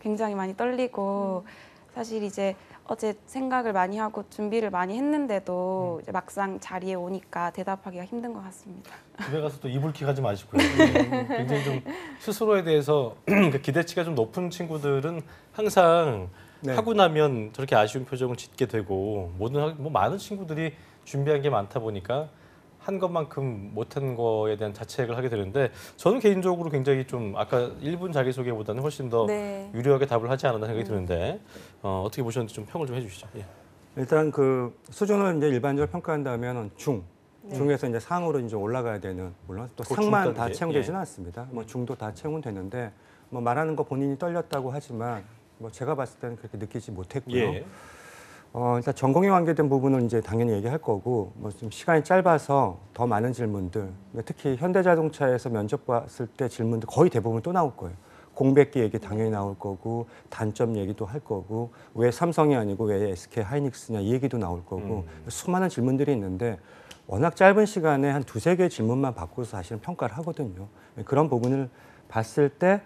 굉장히 많이 떨리고 사실 이제 어제 생각을 많이 하고 준비를 많이 했는데도 이제 막상 자리에 오니까 대답하기가 힘든 것 같습니다. 집에 가서 또 이불킥 하지 마시고요. 굉장히 좀 스스로에 대해서 그 기대치가 좀 높은 친구들은 항상 네. 하고 나면 저렇게 아쉬운 표정을 짓게 되고 많은 친구들이 준비한 게 많다 보니까 한 것만큼 못한 거에 대한 자책을 하게 되는데 저는 개인적으로 굉장히 좀 아까 1분 자기소개보다는 훨씬 더 네. 유리하게 답을 하지 않았나 생각이 드는데 어떻게 보셨는지 좀 평을 좀 해주시죠. 예. 일단 그 수준을 이제 일반적으로 평가한다면 중에서 이제 상으로 이제 올라가야 되는, 물론 또 그 상만 다 중단계. 채용되지는 않습니다. 뭐 중도 다 채용은 되는데 뭐 말하는 거 본인이 떨렸다고 하지만 뭐 제가 봤을 때는 그렇게 느끼지 못했고요. 예. 일단 전공에 관계된 부분은 이제 당연히 얘기할 거고, 뭐 좀 시간이 짧아서 더 많은 질문들, 특히 현대자동차에서 면접 봤을 때 질문들 거의 대부분 또 나올 거예요. 공백기 얘기 당연히 나올 거고, 단점 얘기도 할 거고, 왜 삼성이 아니고 왜 SK 하이닉스냐 이 얘기도 나올 거고, 수많은 질문들이 있는데 워낙 짧은 시간에 한 두세 개의 질문만 받고서 사실은 평가를 하거든요. 그런 부분을 봤을 때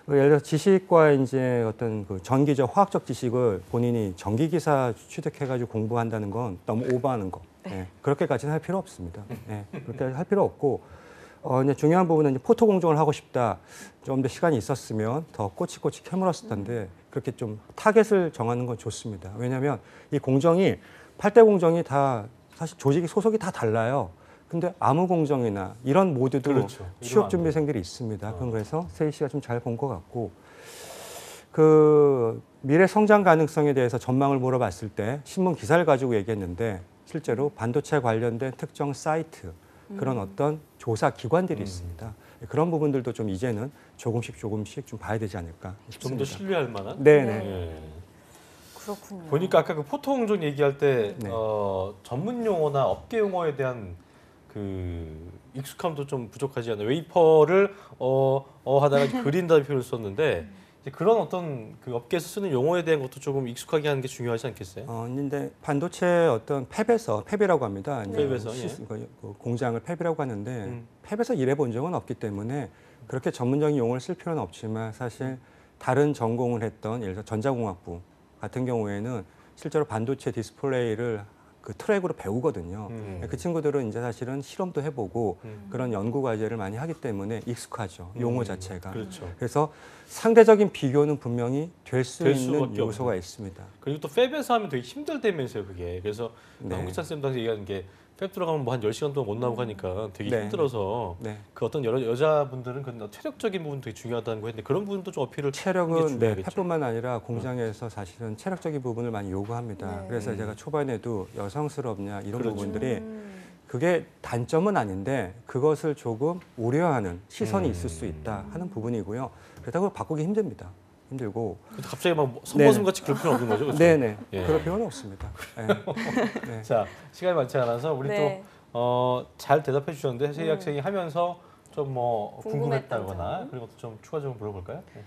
예를 들어 지식과 이제 어떤 그 전기적 화학적 지식을 본인이 전기기사 취득해가지고 공부한다는 건 너무 오버하는 거. 예, 그렇게까지는 할 필요 없습니다. 예, 그렇게 할 필요 없고, 이제 중요한 부분은 이제 포토 공정을 하고 싶다. 좀 더 시간이 있었으면 더 꼬치꼬치 캐물었을 텐데 그렇게 좀 타겟을 정하는 건 좋습니다. 왜냐하면 이 공정이 8대 공정이 다 사실 조직이 소속이 다 달라요. 근데 아무 공정이나 이런 모드도 그렇죠. 취업 준비생들이 있습니다. 그래서 세희 씨가 좀 잘 본 것 같고, 그 미래 성장 가능성에 대해서 전망을 물어봤을 때 신문 기사를 가지고 얘기했는데 실제로 반도체 관련된 특정 사이트, 그런 어떤 조사 기관들이 있습니다. 그런 부분들도 좀 이제는 조금씩 좀 봐야 되지 않을까 좀 싶습니다. 더 신뢰할 만한. 네네. 예. 그렇군요. 보니까 아까 그 포통존 얘기할 때 네. 전문 용어나 업계 용어에 대한 그 익숙함도 좀 부족하지 않나요? 웨이퍼를 하다가 그린다는 표현을 썼는데 이제 그런 어떤 그 업계에서 쓰는 용어에 대한 것도 조금 익숙하게 하는 게 중요하지 않겠어요? 근데 반도체 어떤 팹이라고 합니다. 이제 팹에서, 그 공장을 팹이라고 하는데 팹에서 일해본 적은 없기 때문에 그렇게 전문적인 용어를 쓸 필요는 없지만 사실 다른 전공을 했던 예를 들어 전자공학부 같은 경우에는 실제로 반도체 디스플레이를 그 트랙으로 배우거든요. 그 친구들은 이제 사실은 실험도 해보고 그런 연구 과제를 많이 하기 때문에 익숙하죠. 용어 자체가. 그렇죠. 그래서 상대적인 비교는 분명히 될 수 될 있는 수밖에 요소가 없는. 있습니다. 그리고 또 팹에서 하면 되게 힘들다면서요, 그게. 그래서 네. 홍기찬 쌤도 항상 얘기하는 게 팹 들어가면 뭐 한 10시간 동안 못 나오고 하니까 되게 네. 힘들어서 네. 그 어떤 여자분들은 그 체력적인 부분 되게 중요하다는 거 했는데 그런 부분도 좀 어필을 하는 게 체력은 네, 중요하겠죠. 팹뿐만 아니라 공장에서 사실은 체력적인 부분을 많이 요구합니다. 네. 그래서 제가 초반에도 여성스럽냐 이런 그렇죠. 부분들이 그게 단점은 아닌데 그것을 조금 우려하는 시선이 있을 수 있다 하는 부분이고요. 그렇다고 바꾸기 힘듭니다. 힘들고. 근데 갑자기 막 선보슴 같이 그럴 필요는 없는 거죠, 그렇죠? 네네. 예. 그럴 필요는 없습니다. 네. 네. 자, 시간이 많지 않아서 우리 네. 또 잘 대답해 주셨는데 세희 학생이 하면서 좀 뭐 궁금했던 궁금했다거나 점. 그리고 좀 추가적으로 물어볼까요? 네.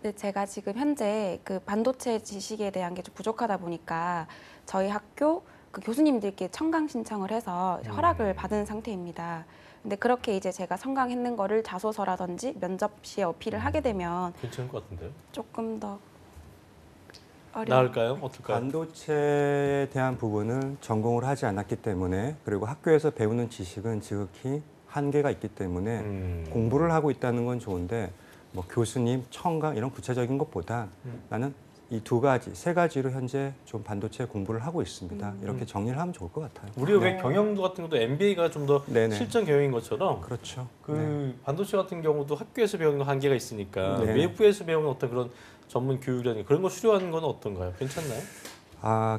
네, 제가 지금 현재 그 반도체 지식에 대한 게 좀 부족하다 보니까 저희 학교 그 교수님들께 청강 신청을 해서 허락을 받은 상태입니다. 근데 그렇게 이제 제가 청강했는 거를 자소서라든지 면접 시에 어필을 하게 되면 괜찮을 것 같은데요? 조금 더 나을까요? 어떨까요? 반도체에 대한 부분을 전공을 하지 않았기 때문에 그리고 학교에서 배우는 지식은 지극히 한계가 있기 때문에 공부를 하고 있다는 건 좋은데 뭐 교수님, 청강 이런 구체적인 것보다 나는 이 두 가지, 세 가지로 현재 좀 반도체 공부를 하고 있습니다. 이렇게 정리를 하면 좋을 것 같아요. 우리가 왜 경영도 같은 것도 MBA가 좀 더 네네. 실전 경영인 것처럼 그렇죠. 그 네. 반도체 같은 경우도 학교에서 배우는 건 한계가 있으니까 네. 외부에서 배우는 어떤 그런 전문 교육이라든가 그런 걸 수료하는 건 어떤가요? 괜찮나요?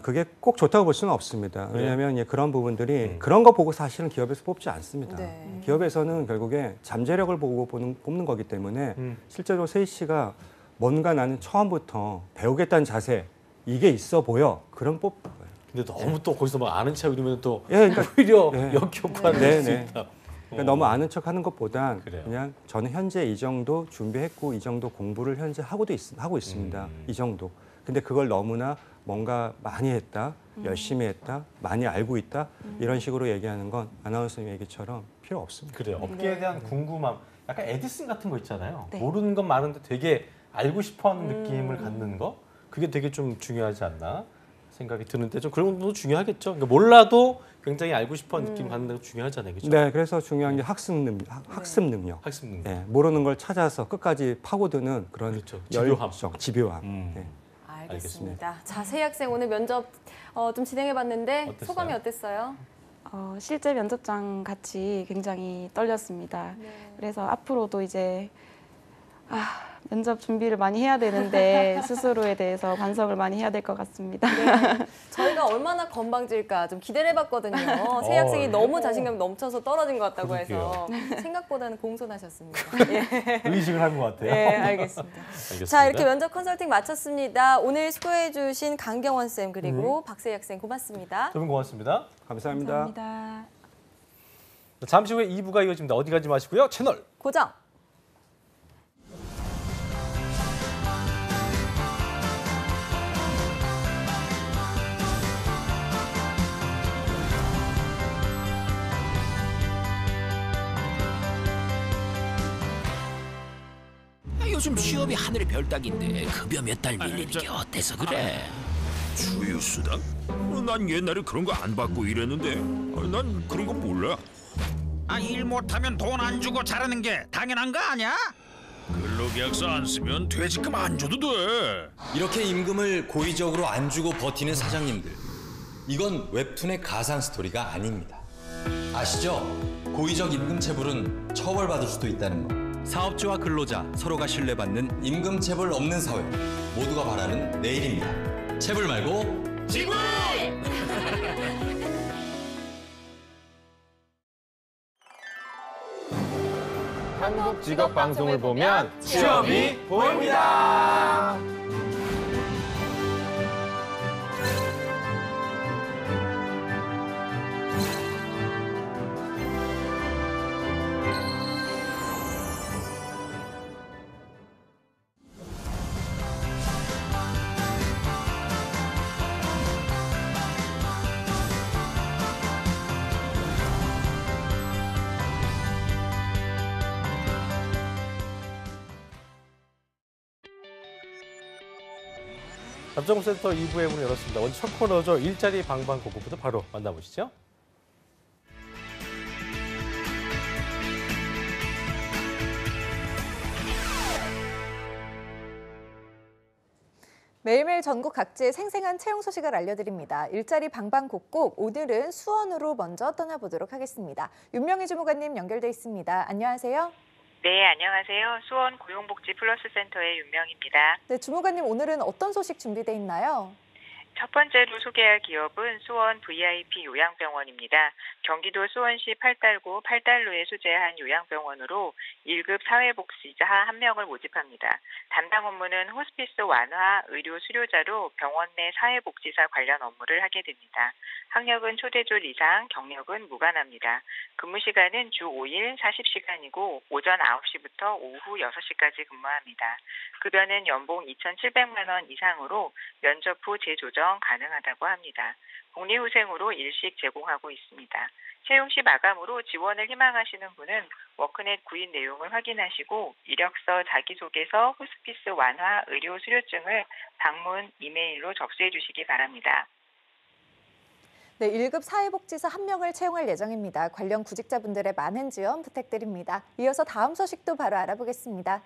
그게 꼭 좋다고 볼 수는 없습니다. 그래요? 왜냐하면 그런 부분들이 그런 거 보고 사실은 기업에서 뽑지 않습니다. 네. 기업에서는 결국에 잠재력을 보고 뽑는 거기 때문에 실제로 세희 씨가 뭔가 나는 처음부터 배우겠다는 자세 이게 있어 보여. 그럼 뽑는 거예요. 근데 너무 또 거기서 막 아는 척 이러면 또 예, 그러니까 오히려 네. 역효과를 네, 낼 수 네. 있다. 그러니까 너무 아는 척하는 것보단 그래요. 그냥 저는 현재 이 정도 준비했고 이 정도 공부를 현재 하고 있습니다. 이 정도. 근데 그걸 너무나 뭔가 많이 했다, 열심히 했다, 많이 알고 있다 이런 식으로 얘기하는 건 아나운서님 얘기처럼 필요 없습니다. 그래요. 업계에 네. 대한 궁금함, 약간 에디슨 같은 거 있잖아요. 네. 모르는 건 많은데 되게 알고 싶어하는 느낌을 갖는 거, 그게 되게 좀 중요하지 않나 생각이 드는데 좀 그런 것도 중요하겠죠. 그러니까 몰라도 굉장히 알고 싶어하는 느낌 갖는 게 중요하잖아요, 그렇죠? 네, 그래서 중요한 게 학습 능력. 학습 능력. 능 모르는 걸 찾아서 끝까지 파고드는 그런 그렇죠. 집요함. 열정, 집요함. 네. 알겠습니다. 자, 세희 학생 오늘 면접 좀 진행해봤는데 어땠어요? 소감이 어땠어요? 실제 면접장 같이 굉장히 떨렸습니다. 그래서 앞으로도 이제 면접 준비를 많이 해야 되는데 스스로에 대해서 반성을 많이 해야 될 것 같습니다. 저희가 얼마나 건방질까 좀 기대를 해봤거든요. 세희 학생이 너무 자신감 넘쳐서 떨어진 것 같다고 해서 생각보다는 공손하셨습니다. 예. 의식을 한 것 같아요. 네, 알겠습니다. 알겠습니다. 자, 이렇게 면접 컨설팅 마쳤습니다. 오늘 수고해주신 강경원 쌤 그리고 박세희 학생 고맙습니다. 두 분 고맙습니다. 감사합니다. 감사합니다. 잠시 후에 2부가 이어집니다. 어디 가지 마시고요. 채널 고정. 요즘 취업이 하늘의 별 따기인데 급여 몇 달 밀리는 게 어때서 그래? 주휴수당? 난 옛날에 그런 거 안 받고 일했는데 난 그런 거 몰라. 일 못하면 돈 안 주고 자르는 게 당연한 거 아니야? 근로계약서 안 쓰면 퇴직금 안 줘도 돼. 이렇게 임금을 고의적으로 안 주고 버티는 사장님들, 이건 웹툰의 가상 스토리가 아닙니다. 아시죠? 고의적 임금 체불은 처벌받을 수도 있다는 거. 사업주와 근로자 서로가 신뢰받는 임금 체불 없는 사회, 모두가 바라는 내일입니다. 체불 말고 지불! 한국 직업 방송을 보면 취업이 보입니다. 답정센터 2부의 문을 열었습니다. 오늘 첫 코너죠. 일자리 방방곡곡부터 바로 만나보시죠. 매일매일 전국 각지의 생생한 채용 소식을 알려드립니다. 일자리 방방곡곡, 오늘은 수원으로 먼저 떠나보도록 하겠습니다. 윤명희 주무관님 연결돼 있습니다. 안녕하세요. 네, 안녕하세요. 수원 고용복지 플러스 센터의 윤명입니다. 네, 주무관님 오늘은 어떤 소식 준비돼 있나요? 첫 번째로 소개할 기업은 수원 VIP 요양병원입니다. 경기도 수원시 팔달구 팔달로에 소재한 요양병원으로 1급 사회복지사 1명을 모집합니다. 담당 업무는 호스피스 완화, 의료 수료자로 병원 내 사회복지사 관련 업무를 하게 됩니다. 학력은 초대졸 이상, 경력은 무관합니다. 근무 시간은 주 5일 40시간이고 오전 9시부터 오후 6시까지 근무합니다. 급여는 연봉 2,700만 원 이상으로 면접 후 재조정 가능하다고 합니다. 복리후생으로 일식 제공하고 있습니다. 채용 시 마감으로 지원을 희망하시는 분은 워크넷 구인 내용을 확인하시고 이력서, 자기소개서, 호스피스 완화, 의료 수료증을 방문, 이메일로 접수해 주시기 바랍니다. 네, 1급 사회복지사 1명을 채용할 예정입니다. 관련 구직자분들의 많은 지원 부탁드립니다. 이어서 다음 소식도 바로 알아보겠습니다.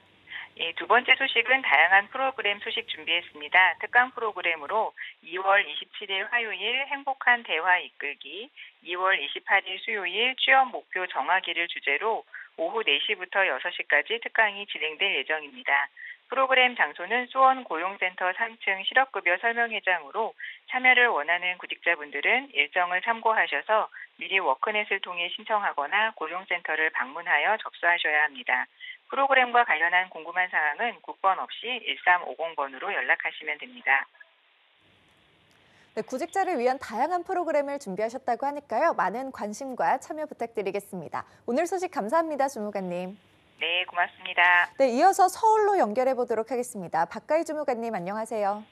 예, 두 번째 소식은 다양한 프로그램 소식 준비했습니다. 특강 프로그램으로 2월 27일 화요일 행복한 대화 이끌기, 2월 28일 수요일 취업 목표 정하기를 주제로 오후 4시부터 6시까지 특강이 진행될 예정입니다. 프로그램 장소는 수원 고용센터 3층 실업급여 설명회장으로 참여를 원하는 구직자분들은 일정을 참고하셔서 미리 워크넷을 통해 신청하거나 고용센터를 방문하여 접수하셔야 합니다. 프로그램과 관련한 궁금한 사항은 국번 없이 1350번으로 연락하시면 됩니다. 네, 구직자를 위한 다양한 프로그램을 준비하셨다고 하니까요. 많은 관심과 참여 부탁드리겠습니다. 오늘 소식 감사합니다, 주무관님. 네, 고맙습니다. 네, 이어서 서울로 연결해 보도록 하겠습니다. 박가희 주무관님, 안녕하세요.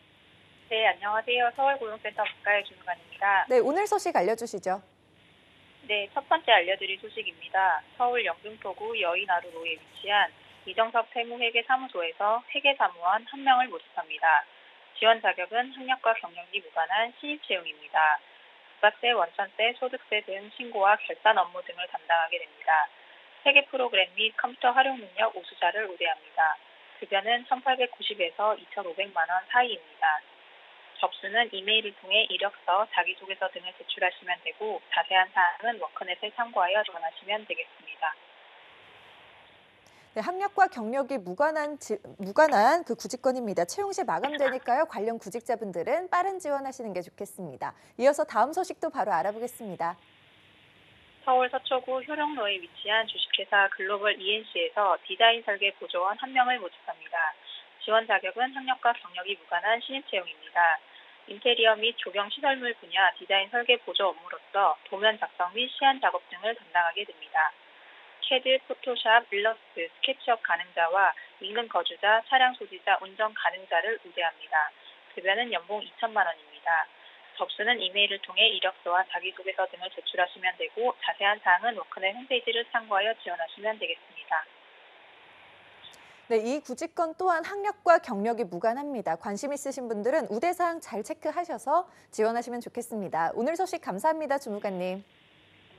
네, 안녕하세요. 서울고용센터 박가희 주무관입니다. 네, 오늘 소식 알려주시죠. 네, 첫 번째 알려드릴 소식입니다. 서울 영등포구 여의나루로에 위치한 이정석 세무회계사무소에서 회계사무원 1명을 모집합니다. 지원 자격은 학력과 경력이 무관한 신입 채용입니다. 부가세, 원천세, 소득세 등 신고와 결산 업무 등을 담당하게 됩니다. 회계 프로그램 및 컴퓨터 활용 능력 우수자를 우대합니다. 급여는 1,890에서 2,500만 원 사이입니다. 접수는 이메일을 통해 이력서, 자기소개서 등을 제출하시면 되고 자세한 사항은 워크넷을 참고하여 전하시면 되겠습니다. 네, 학력과 경력이 무관한 그 구직권입니다. 채용 시 마감되니까요. 관련 구직자분들은 빠른 지원하시는 게 좋겠습니다. 이어서 다음 소식도 바로 알아보겠습니다. 서울 서초구 효령로에 위치한 주식회사 글로벌 ENC에서 디자인 설계 보조원 1명을 모집합니다. 지원 자격은 학력과 경력이 무관한 신입 채용입니다. 인테리어 및 조경 시설물 분야 디자인 설계 보조 업무로서 도면 작성 및 시안 작업 등을 담당하게 됩니다. 캐드, 포토샵, 일러스트, 스케치업 가능자와 인근 거주자, 차량 소지자, 운전 가능자를 우대합니다. 급여는 연봉 2,000만 원입니다. 접수는 이메일을 통해 이력서와 자기소개서 등을 제출하시면 되고 자세한 사항은 워크넷 홈페이지를 참고하여 지원하시면 되겠습니다. 네, 이 구직권 또한 학력과 경력이 무관합니다. 관심 있으신 분들은 우대사항 잘 체크하셔서 지원하시면 좋겠습니다. 오늘 소식 감사합니다, 주무관님.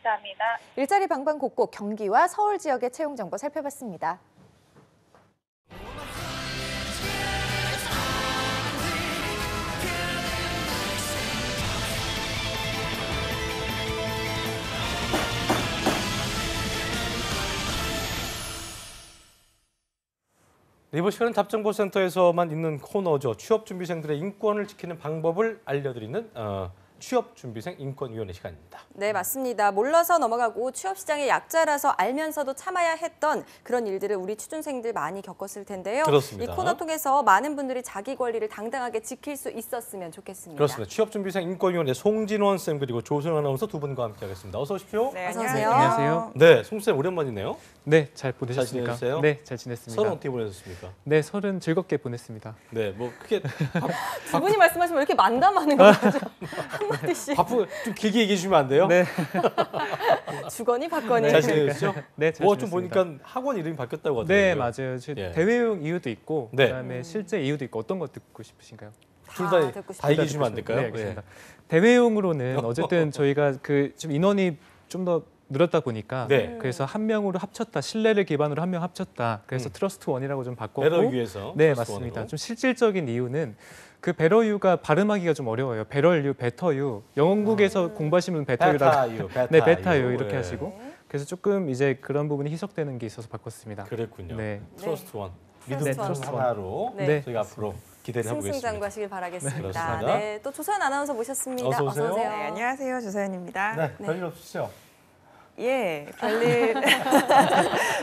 감사합니다. 일자리 방방곡곡 경기와 서울 지역의 채용 정보 살펴봤습니다. 이번 시간은 답정보센터에서만 있는 코너죠. 취업준비생들의 인권을 지키는 방법을 알려드리는 취업준비생 인권위원회 시간입니다. 네, 맞습니다. 몰라서 넘어가고 취업시장의 약자라서 알면서도 참아야 했던 그런 일들을 우리 취준생들 많이 겪었을 텐데요. 그렇습니다. 이 코너 통해서 많은 분들이 자기 권리를 당당하게 지킬 수 있었으면 좋겠습니다. 그렇습니다. 취업준비생 인권위원회 송진원 쌤 그리고 조소연 아나운서 두 분과 함께하겠습니다. 어서 오십시오. 네, 어서 오세요. 안녕하세요. 네, 송 쌤 오랜만이네요. 네, 잘 보내셨습니까? 잘 지내셨어요? 네, 잘 지냈습니다. 설은 어떻게 보내셨습니까? 네, 설은 즐겁게 보냈습니다. 네, 뭐 크게 두 분이 말씀하시면 왜 이렇게 만담하는 거죠? 한마디씩. 바쁘 좀 길게 얘기해 주시면 안 돼요? 네. 주거니 받거니. 잘 지내셨죠? 네, 잘 좀 지냈습니다. 보니까 학원 이름이 바뀌었다고 하더라고요. 네, 맞아요. 예. 대외용 이유도 있고 네. 그다음에 실제 이유도 있고 어떤 거 듣고 싶으신가요? 둘 듣고 다 얘기해 주시면 안 네, 될까요? 알겠습니다. 대외용으로는 어쨌든 저희가 좀 인원이 좀 더 늘었다 보니까 네. 그래서 한 명으로 합쳤다. 신뢰를 기반으로 한 명 합쳤다. 그래서 트러스트 원이라고 좀 바꿨고 배럴유에서 네, 트러스트 맞습니다. 원으로. 좀 실질적인 이유는 그 배럴유가 발음하기가 좀 어려워요. 배럴유, 베터유. 영국에서 공부하시면 베터유라고 베타유, 네, 베타유 이렇게 예. 하시고 그래서 조금 이제 그런 부분이 희석되는 게 있어서 바꿨습니다. 그랬군요. 네. 트러스트 원. 트러스트 믿음 원. 하나로 네. 저희가 앞으로 기대를 해보겠습니다. 승승장구하시길 바라겠습니다. 그렇습니다. 네, 또 조서연 아나운서 모셨습니다. 어서 오세요. 네, 안녕하세요. 조서연입니다. 네, 별일 없으시죠? 예,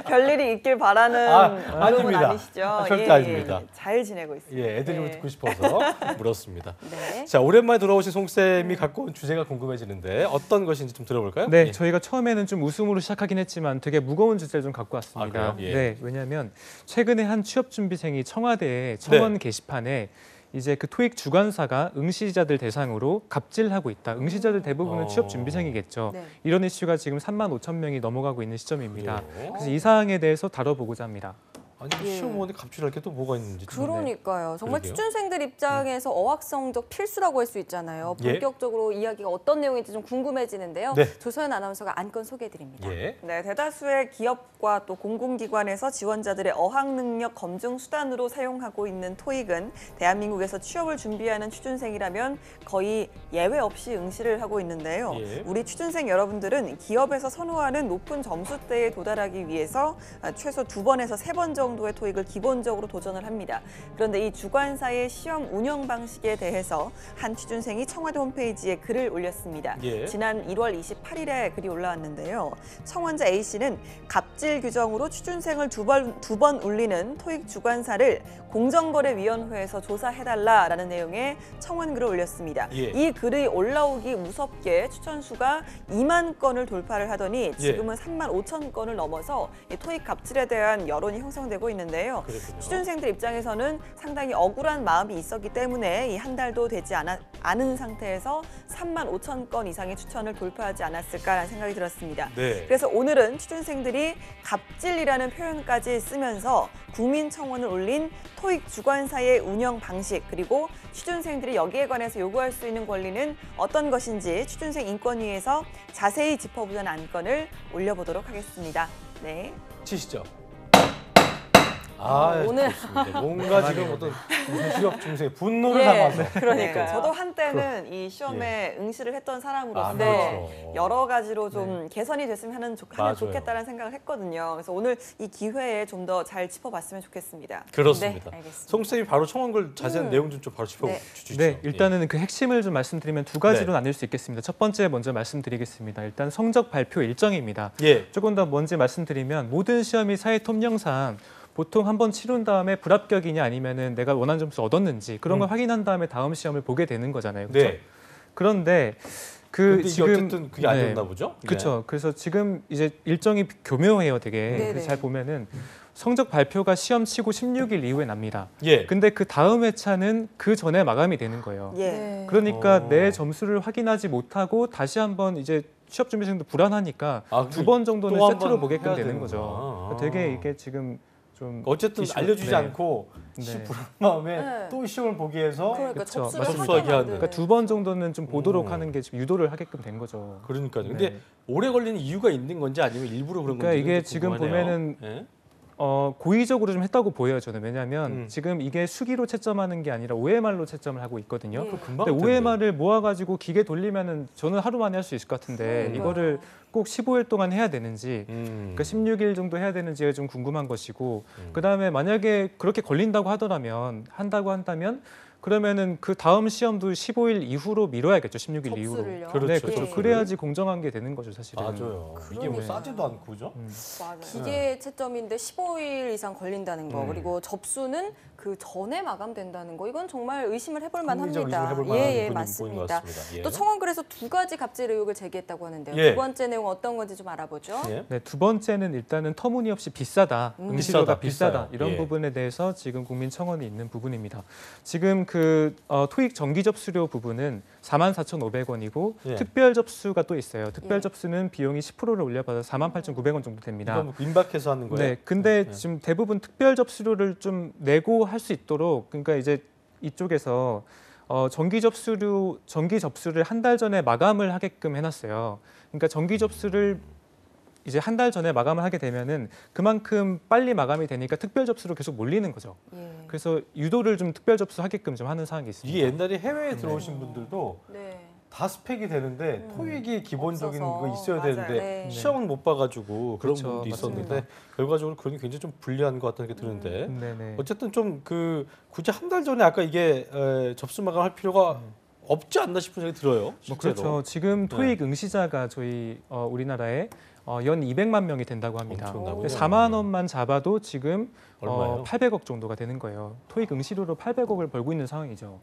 별일이 있길 바라는 그런 아닙니다. 아니시죠? 절대 예, 아닙니다. 잘 지내고 있습니다. 예, 애드립을 네. 듣고 싶어서 물었습니다. 네. 자, 오랜만에 돌아오신 송 쌤이 갖고 온 주제가 궁금해지는데 어떤 것인지 좀 들어볼까요? 네, 예. 저희가 처음에는 좀 웃음으로 시작하긴 했지만 되게 무거운 주제를 좀 갖고 왔습니다. 아, 그래요? 예. 네, 왜냐하면 최근에 한 취업준비생이 청와대 청원 네. 게시판에 이제 그 토익 주관사가 응시자들 대상으로 갑질하고 있다. 응시자들 대부분은 취업준비생이겠죠. 네. 이런 이슈가 지금 35,000명이 넘어가고 있는 시점입니다. 그래요? 그래서 이 사항에 대해서 다뤄보고자 합니다. 아니, 예. 시험원에 갑질할 게 또 뭐가 있는지. 좀. 그러니까요. 정말 그러게요. 취준생들 입장에서 어학 성적 필수라고 할 수 있잖아요. 예. 본격적으로 이야기가 어떤 내용인지 좀 궁금해지는데요. 네. 조서연 아나운서가 안건 소개해드립니다. 예. 네, 대다수의 기업과 또 공공기관에서 지원자들의 어학 능력 검증 수단으로 사용하고 있는 토익은 대한민국에서 취업을 준비하는 취준생이라면 거의 예외 없이 응시를 하고 있는데요. 예. 우리 취준생 여러분들은 기업에서 선호하는 높은 점수대에 도달하기 위해서 최소 2번에서 3번 정도의 토익을 기본적으로 도전을 합니다. 그런데 이 주관사의 시험 운영 방식에 대해서 한 취준생이 청와대 홈페이지에 글을 올렸습니다. 예. 지난 1월 28일에 글이 올라왔는데요. 청원자 A씨는 갑질 규정으로 취준생을 두 번 울리는 토익 주관사를 공정거래위원회에서 조사해달라라는 내용의 청원글을 올렸습니다. 예. 이 글이 올라오기 무섭게 추천수가 2만 건을 돌파를 하더니 지금은 3만 5천 건을 넘어서 이 토익 갑질에 대한 여론이 형성되고 있는데요. 그렇군요. 취준생들 입장에서는 상당히 억울한 마음이 있었기 때문에 이 한 달도 되지 않은 상태에서 3만 5천 건 이상의 추천을 돌파하지 않았을까라는 생각이 들었습니다. 네. 그래서 오늘은 취준생들이 갑질이라는 표현까지 쓰면서 국민청원을 올린 토익 주관사의 운영 방식 그리고 취준생들이 여기에 관해서 요구할 수 있는 권리는 어떤 것인지 취준생 인권위에서 자세히 짚어보자는 안건을 올려보도록 하겠습니다. 네. 치시죠. 오늘 좋습니다. 뭔가 지금 어떤 취업 중생의 분노를 예. 담아서. 그러니까요. 저도 한때는 이 시험에 응시를 했던 사람으로서 아, 그렇죠. 여러 가지로 좀 개선이 됐으면 하면 맞아요. 좋겠다는 생각을 했거든요. 그래서 오늘 이 기회에 좀 더 잘 짚어봤으면 좋겠습니다. 그렇습니다. 네, 알겠습니다. 송 쌤이 바로 청원글 자세한 내용 좀 바로 짚어주시죠. 네, 일단은 그 핵심을 좀 말씀드리면 두 가지로 네. 나눌 수 있겠습니다. 첫 번째 먼저 말씀드리겠습니다. 일단 성적 발표 일정입니다. 예. 조금 더 먼저 말씀드리면 모든 시험이 사회 통령상 보통 한번 치룬 다음에 불합격이냐 아니면은 내가 원하는 점수 얻었는지 그런 걸 확인한 다음에 다음 시험을 보게 되는 거잖아요. 그렇죠? 네. 그런데 근데 이게 어쨌든 그게 아니었나 보죠? 그렇죠. 그래서 지금 이제 일정이 교묘해요, 되게. 네네. 그래서 잘 보면은 성적 발표가 시험 치고 16일 이후에 납니다. 예. 근데 그 다음 회차는 그 전에 마감이 되는 거예요. 예. 네. 그러니까 내 점수를 확인하지 못하고 다시 한번 이제 취업 준비생도 불안하니까 아, 두 번 정도는 또 세트로 한번 보게끔 해야 되는 되는구나. 거죠. 되게 이게 지금 좀 어쨌든 이슈- 알려주지 네. 않고 네. 불안한 마음에 네. 또 시험을 보기 위해서 그러니까 그렇죠. 접수를 맞습니다. 접수하게 하는. 그러니까 두 번 정도는 좀 보도록 하는 게 지금 유도를 하게끔 된 거죠. 그러니까요. 근데 네. 오래 걸리는 이유가 있는 건지 아니면 일부러 그런 건지 그러니까 이게 지금 보면은 예? 고의적으로 좀 했다고 보여요, 저는. 왜냐하면 지금 이게 수기로 채점하는 게 아니라 OMR로 채점을 하고 있거든요. 예. 금방 근데 할 텐데. OMR을 모아가지고 기계 돌리면은 저는 하루 만에 할 수 있을 것 같은데 이거를 꼭 15일 동안 해야 되는지 그러니까 16일 정도 해야 되는지가 좀 궁금한 것이고 그다음에 만약에 그렇게 걸린다고 한다면 그러면은 그 다음 시험도 15일 이후로 미뤄야겠죠. 16일 이후로. 접수를요? 그렇죠. 네, 그렇죠. 예. 그래야지 공정한 게 되는 거죠, 사실은. 맞아요. 이게 뭐 싸지도 않고 그죠? 맞아요. 기계 채점인데 15일 이상 걸린다는 거 그리고 접수는 그 전에 마감된다는 거 이건 정말 의심을 해볼 만합니다. 의심을 해볼 만한 예, 부분인 것 맞습니다. 같습니다. 예. 또 청원글에서 두 가지 갑질 의혹을 제기했다고 하는데요. 예. 두 번째 내용 어떤 건지 좀 알아보죠. 예. 네, 두 번째는 일단은 터무니없이 비싸다, 응시료가 비싸다 비싸요. 이런 예. 부분에 대해서 지금 국민청원이 있는 부분입니다. 지금 그 토익 정기 접수료 부분은 44,500원이고 예. 특별 접수가 또 있어요. 특별 예. 접수는 비용이 10%를 올려받아서 48,900원 정도 됩니다. 이건 임박해서 하는 거예요? 네, 근데 지금 대부분 특별 접수료를 좀 내고 할 수 있도록 그러니까 이제 이쪽에서 정기 접수를 한 달 전에 마감을 하게끔 해놨어요. 그러니까 정기 접수를 이제 한 달 전에 마감을 하게 되면은 그만큼 빨리 마감이 되니까 특별 접수로 계속 몰리는 거죠. 예. 그래서 유도를 좀 특별 접수하게끔 좀 하는 사항이 있습니다. 이게 옛날에 해외에 들어오신 분들도 네. 다 스펙이 되는데 토익이 기본적인 없어서. 거 있어야 맞아요. 되는데 네. 시험은 못 봐가지고 그런 그렇죠. 부분도 있었는데 맞습니다. 결과적으로 그런 게 굉장히 좀 불리한 것 같다는 게 드는데 네네. 어쨌든 좀 그 굳이 한 달 전에 아까 이게 접수 마감할 필요가 없지 않나 싶은 생각이 들어요. 뭐 실제로. 그렇죠. 지금 토익 응시자가 저희 우리나라에 연 200만 명이 된다고 합니다. 엄청나군요. 4만 원만 잡아도 지금 얼마예요? 800억 정도가 되는 거예요. 토익 응시료로 800억을 벌고 있는 상황이죠.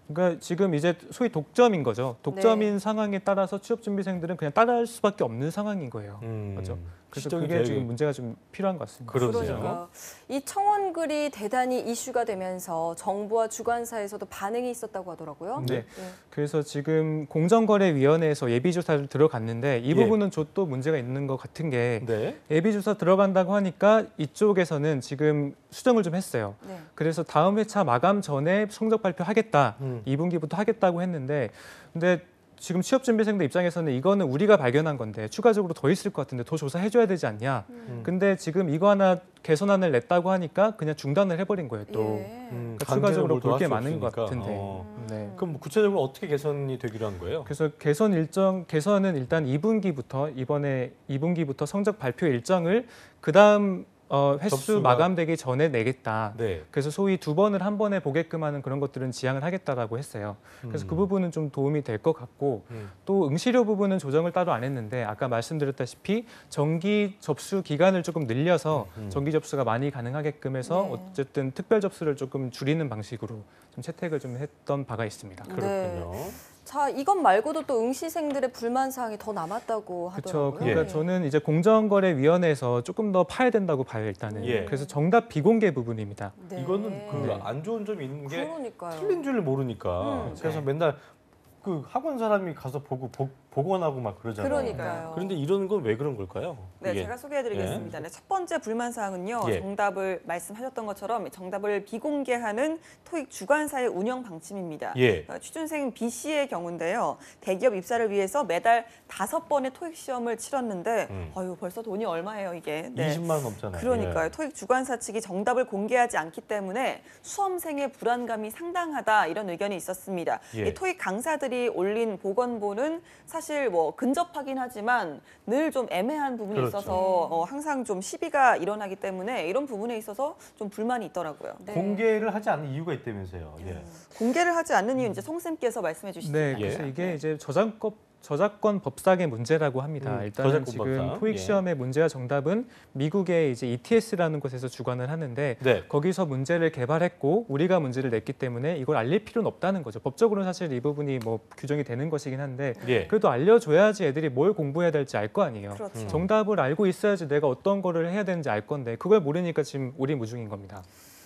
그러니까 지금 이제 소위 독점인 거죠. 독점인 네. 상황에 따라서 취업 준비생들은 그냥 따라할 수밖에 없는 상황인 거예요. 그렇죠. 그래서 시적인 그게 계획이- 지금 문제가 좀 필요한 것 같습니다. 그러니까 이 청원글이 대단히 이슈가 되면서 정부와 주관사에서도 반응이 있었다고 하더라고요. 네. 예. 그래서 지금 공정거래위원회에서 예비조사를 들어갔는데 이 예. 부분은 또 문제가 있는 것 같은 게 네. 예비조사 들어간다고 하니까 이쪽에서는 지금 수정을 좀 했어요. 네. 그래서 다음 회차 마감 전에 성적 발표하겠다. 2분기부터 하겠다고 했는데 근데 지금 취업준비생들 입장에서는 이거는 우리가 발견한 건데 추가적으로 더 있을 것 같은데 더 조사해줘야 되지 않냐. 근데 지금 이거 하나 개선안을 냈다고 하니까 그냥 중단을 해버린 거예요. 또 예. 그러니까 추가적으로 볼 게 많은 것 없으니까. 같은데. 네. 그럼 뭐 구체적으로 어떻게 개선이 되기로 한 거예요? 그래서 개선은 일단 2분기부터 이번에 2분기부터 성적 발표 일정을 그다음 횟수 접수가- 마감되기 전에 내겠다. 네. 그래서 소위 두 번을 한 번에 보게끔 하는 그런 것들은 지양을 하겠다라고 했어요. 그래서 그 부분은 좀 도움이 될 것 같고 또 응시료 부분은 조정을 따로 안 했는데 아까 말씀드렸다시피 정기 접수 기간을 조금 늘려서 정기 접수가 많이 가능하게끔 해서 네. 어쨌든 특별 접수를 조금 줄이는 방식으로 좀 채택을 좀 했던 바가 있습니다. 그렇군요. 자, 이것 말고도 또 응시생들의 불만 사항이 더 남았다고 그렇죠. 하더라고요. 그러니까 네. 저는 이제 공정거래위원회에서 조금 더 파야 된다고 봐요. 일단은. 예. 그래서 정답 비공개 부분입니다. 네. 이거는 그 안 좋은 점이 있는 게 그러니까요. 틀린 줄 모르니까 그래서 네. 맨날 그 학원 사람이 가서 복원하고 막 그러잖아요. 그러니까요. 그런데 이런 건 왜 그런 걸까요? 네, 이게? 제가 소개해드리겠습니다. 네, 첫 번째 불만 사항은요. 예. 정답을 말씀하셨던 것처럼 정답을 비공개하는 토익 주관사의 운영 방침입니다. 예. 취준생 B 씨의 경우인데요. 대기업 입사를 위해서 매달 5번의 토익 시험을 치렀는데 어유 벌써 돈이 얼마예요 이게? 20만 원 넘잖아요. 그러니까요. 예. 토익 주관사 측이 정답을 공개하지 않기 때문에 수험생의 불안감이 상당하다 이런 의견이 있었습니다. 예. 이 토익 강사들이 올린 보건보는 사실 뭐 근접하긴 하지만 늘 좀 애매한 부분이 그렇죠. 있어서 항상 좀 시비가 일어나기 때문에 이런 부분에 있어서 좀 불만이 있더라고요. 네. 공개를 하지 않는 이유가 있다면서요. 예. 공개를 하지 않는 이유 이제 송 쌤께서 말씀해 주시죠. 네, 그래서 이게 이제 저작권 법상의 문제라고 합니다. 일단은 저작권 지금 법상. 토익 예. 시험의 문제와 정답은 미국의 이제 ETS라는 곳에서 주관을 하는데 네. 거기서 문제를 개발했고 우리가 문제를 냈기 때문에 이걸 알릴 필요는 없다는 거죠. 법적으로는 사실 이 부분이 뭐 규정이 되는 것이긴 한데 예. 그래도 알려줘야지 애들이 뭘 공부해야 될지 알 거 아니에요. 그렇죠. 정답을 알고 있어야지 내가 어떤 거를 해야 되는지 알 건데 그걸 모르니까 지금 우리무중인 겁니다.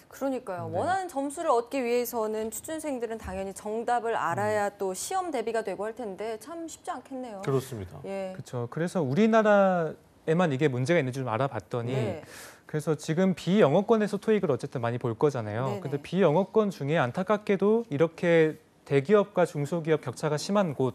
그러니까요. 네. 원하는 점수를 얻기 위해서는 취준생들은 당연히 정답을 알아야 또 시험 대비가 되고 할 텐데 참 쉽지 않겠네요. 그렇습니다. 예. 그렇죠. 그래서 우리나라에만 이게 문제가 있는지 좀 알아봤더니 네. 그래서 지금 비영어권에서 토익을 어쨌든 많이 볼 거잖아요. 네네. 근데 비영어권 중에 안타깝게도 이렇게 대기업과 중소기업 격차가 심한 곳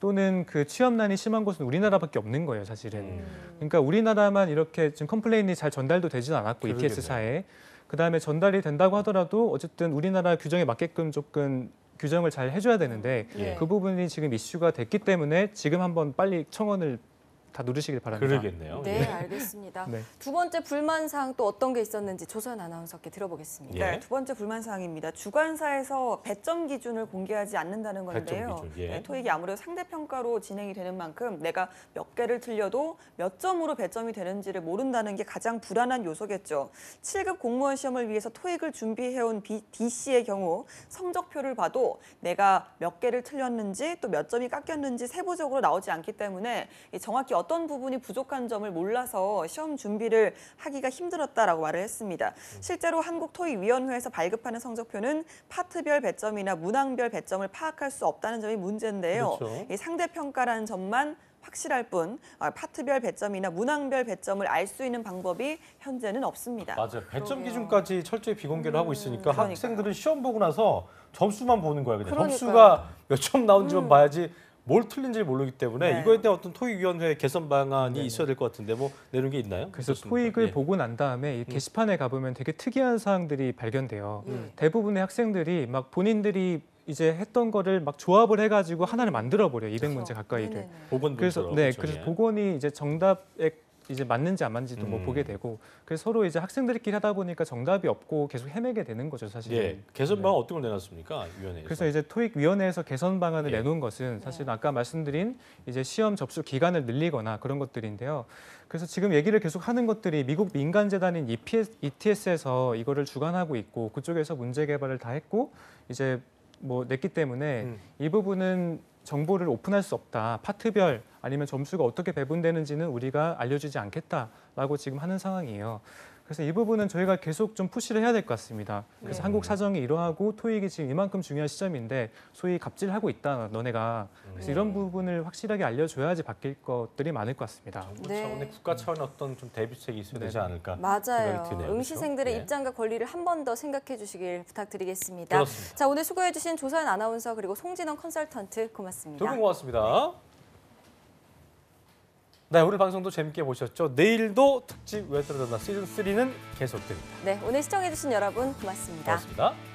또는 그 취업난이 심한 곳은 우리나라밖에 없는 거예요, 사실은. 그러니까 우리나라만 이렇게 지금 컴플레인이 잘 전달도 되지는 않았고 그러겠네요. ETS사에 그다음에 전달이 된다고 하더라도 어쨌든 우리나라 규정에 맞게끔 조금 규정을 잘 해줘야 되는데 예. 그 부분이 지금 이슈가 됐기 때문에 지금 한번 빨리 청원을 다 누르시길 바랍니다. 그러겠네요. 네, 예. 알겠습니다. 네. 두 번째 불만 사항 또 어떤 게 있었는지 조선 아나운서께 들어보겠습니다. 예. 네, 두 번째 불만 사항입니다. 주관사에서 배점 기준을 공개하지 않는다는 건데요. 배점 기준, 예. 네, 토익이 아무래도 상대 평가로 진행이 되는 만큼 내가 몇 개를 틀려도 몇 점으로 배점이 되는지를 모른다는 게 가장 불안한 요소겠죠. 7급 공무원 시험을 위해서 토익을 준비해온 D씨의 경우 성적표를 봐도 내가 몇 개를 틀렸는지 또 몇 점이 깎였는지 세부적으로 나오지 않기 때문에 정확히 어떤 부분이 부족한 점을 몰라서 시험 준비를 하기가 힘들었다라고 말을 했습니다. 실제로 한국토익위원회에서 발급하는 성적표는 파트별 배점이나 문항별 배점을 파악할 수 없다는 점이 문제인데요. 그렇죠. 이 상대평가라는 점만 확실할 뿐 파트별 배점이나 문항별 배점을 알 수 있는 방법이 현재는 없습니다. 맞아요. 배점 그러게요. 기준까지 철저히 비공개를 하고 있으니까 그러니까요. 학생들은 시험 보고 나서 점수만 보는 거야. 그냥 그러니까요. 점수가 몇 점 나온지만 봐야지 뭘 틀린지를 모르기 때문에 네. 이거에 대한 어떤 토익위원회 개선 방안이 있어야 될 것 같은데 뭐 내놓은 게 있나요? 그래서 어떻습니까? 토익을 예. 보고 난 다음에 이 게시판에 가보면 되게 특이한 사항들이 발견돼요. 음. 대부분의 학생들이 막 본인들이 이제 했던 거를 막 조합을 해가지고 하나를 만들어 버려. 200문제 가까이를. 네네네. 보건 그래서 문서로, 네, 그렇죠. 그래서 예. 복원이 이제 정답에 이제 맞는지 안 맞는지도 뭐 보게 되고, 그래서 서로 이제 학생들끼리 하다 보니까 정답이 없고 계속 헤매게 되는 거죠, 사실. 예. 개선 방안 어떤 걸 내놨습니까? 위원회에서. 그래서 이제 토익위원회에서 개선 방안을 예. 내놓은 것은 사실 아까 말씀드린 이제 시험 접수 기간을 늘리거나 그런 것들인데요. 그래서 지금 얘기를 계속 하는 것들이 미국 민간재단인 ETS에서 이거를 주관하고 있고 그쪽에서 문제 개발을 다 했고 이제 뭐 냈기 때문에 이 부분은 정보를 오픈할 수 없다. 파트별 아니면 점수가 어떻게 배분되는지는 우리가 알려주지 않겠다라고 지금 하는 상황이에요. 그래서 이 부분은 저희가 계속 좀 푸시를 해야 될 것 같습니다. 그래서 한국 사정이 이러하고 토익이 지금 이만큼 중요한 시점인데 소위 갑질하고 있다, 너네가. 그래서 이런 부분을 확실하게 알려줘야지 바뀔 것들이 많을 것 같습니다. 정부 네. 차원의 국가 차원의 어떤 좀 대비책이 있어야 되지 않을까 맞아요. 생각이 드네요. 응시생들의 그렇죠? 예. 입장과 권리를 한 번 더 생각해 주시길 부탁드리겠습니다. 그렇습니다. 자, 오늘 수고해 주신 조선 아나운서 그리고 송진원 컨설턴트 고맙습니다. 두 분 고맙습니다. 네, 오늘 방송도 재밌게 보셨죠? 내일도 특집 왜 떨어졌나 시즌 3는 계속됩니다. 네, 오늘 시청해 주신 여러분 고맙습니다. 고맙습니다.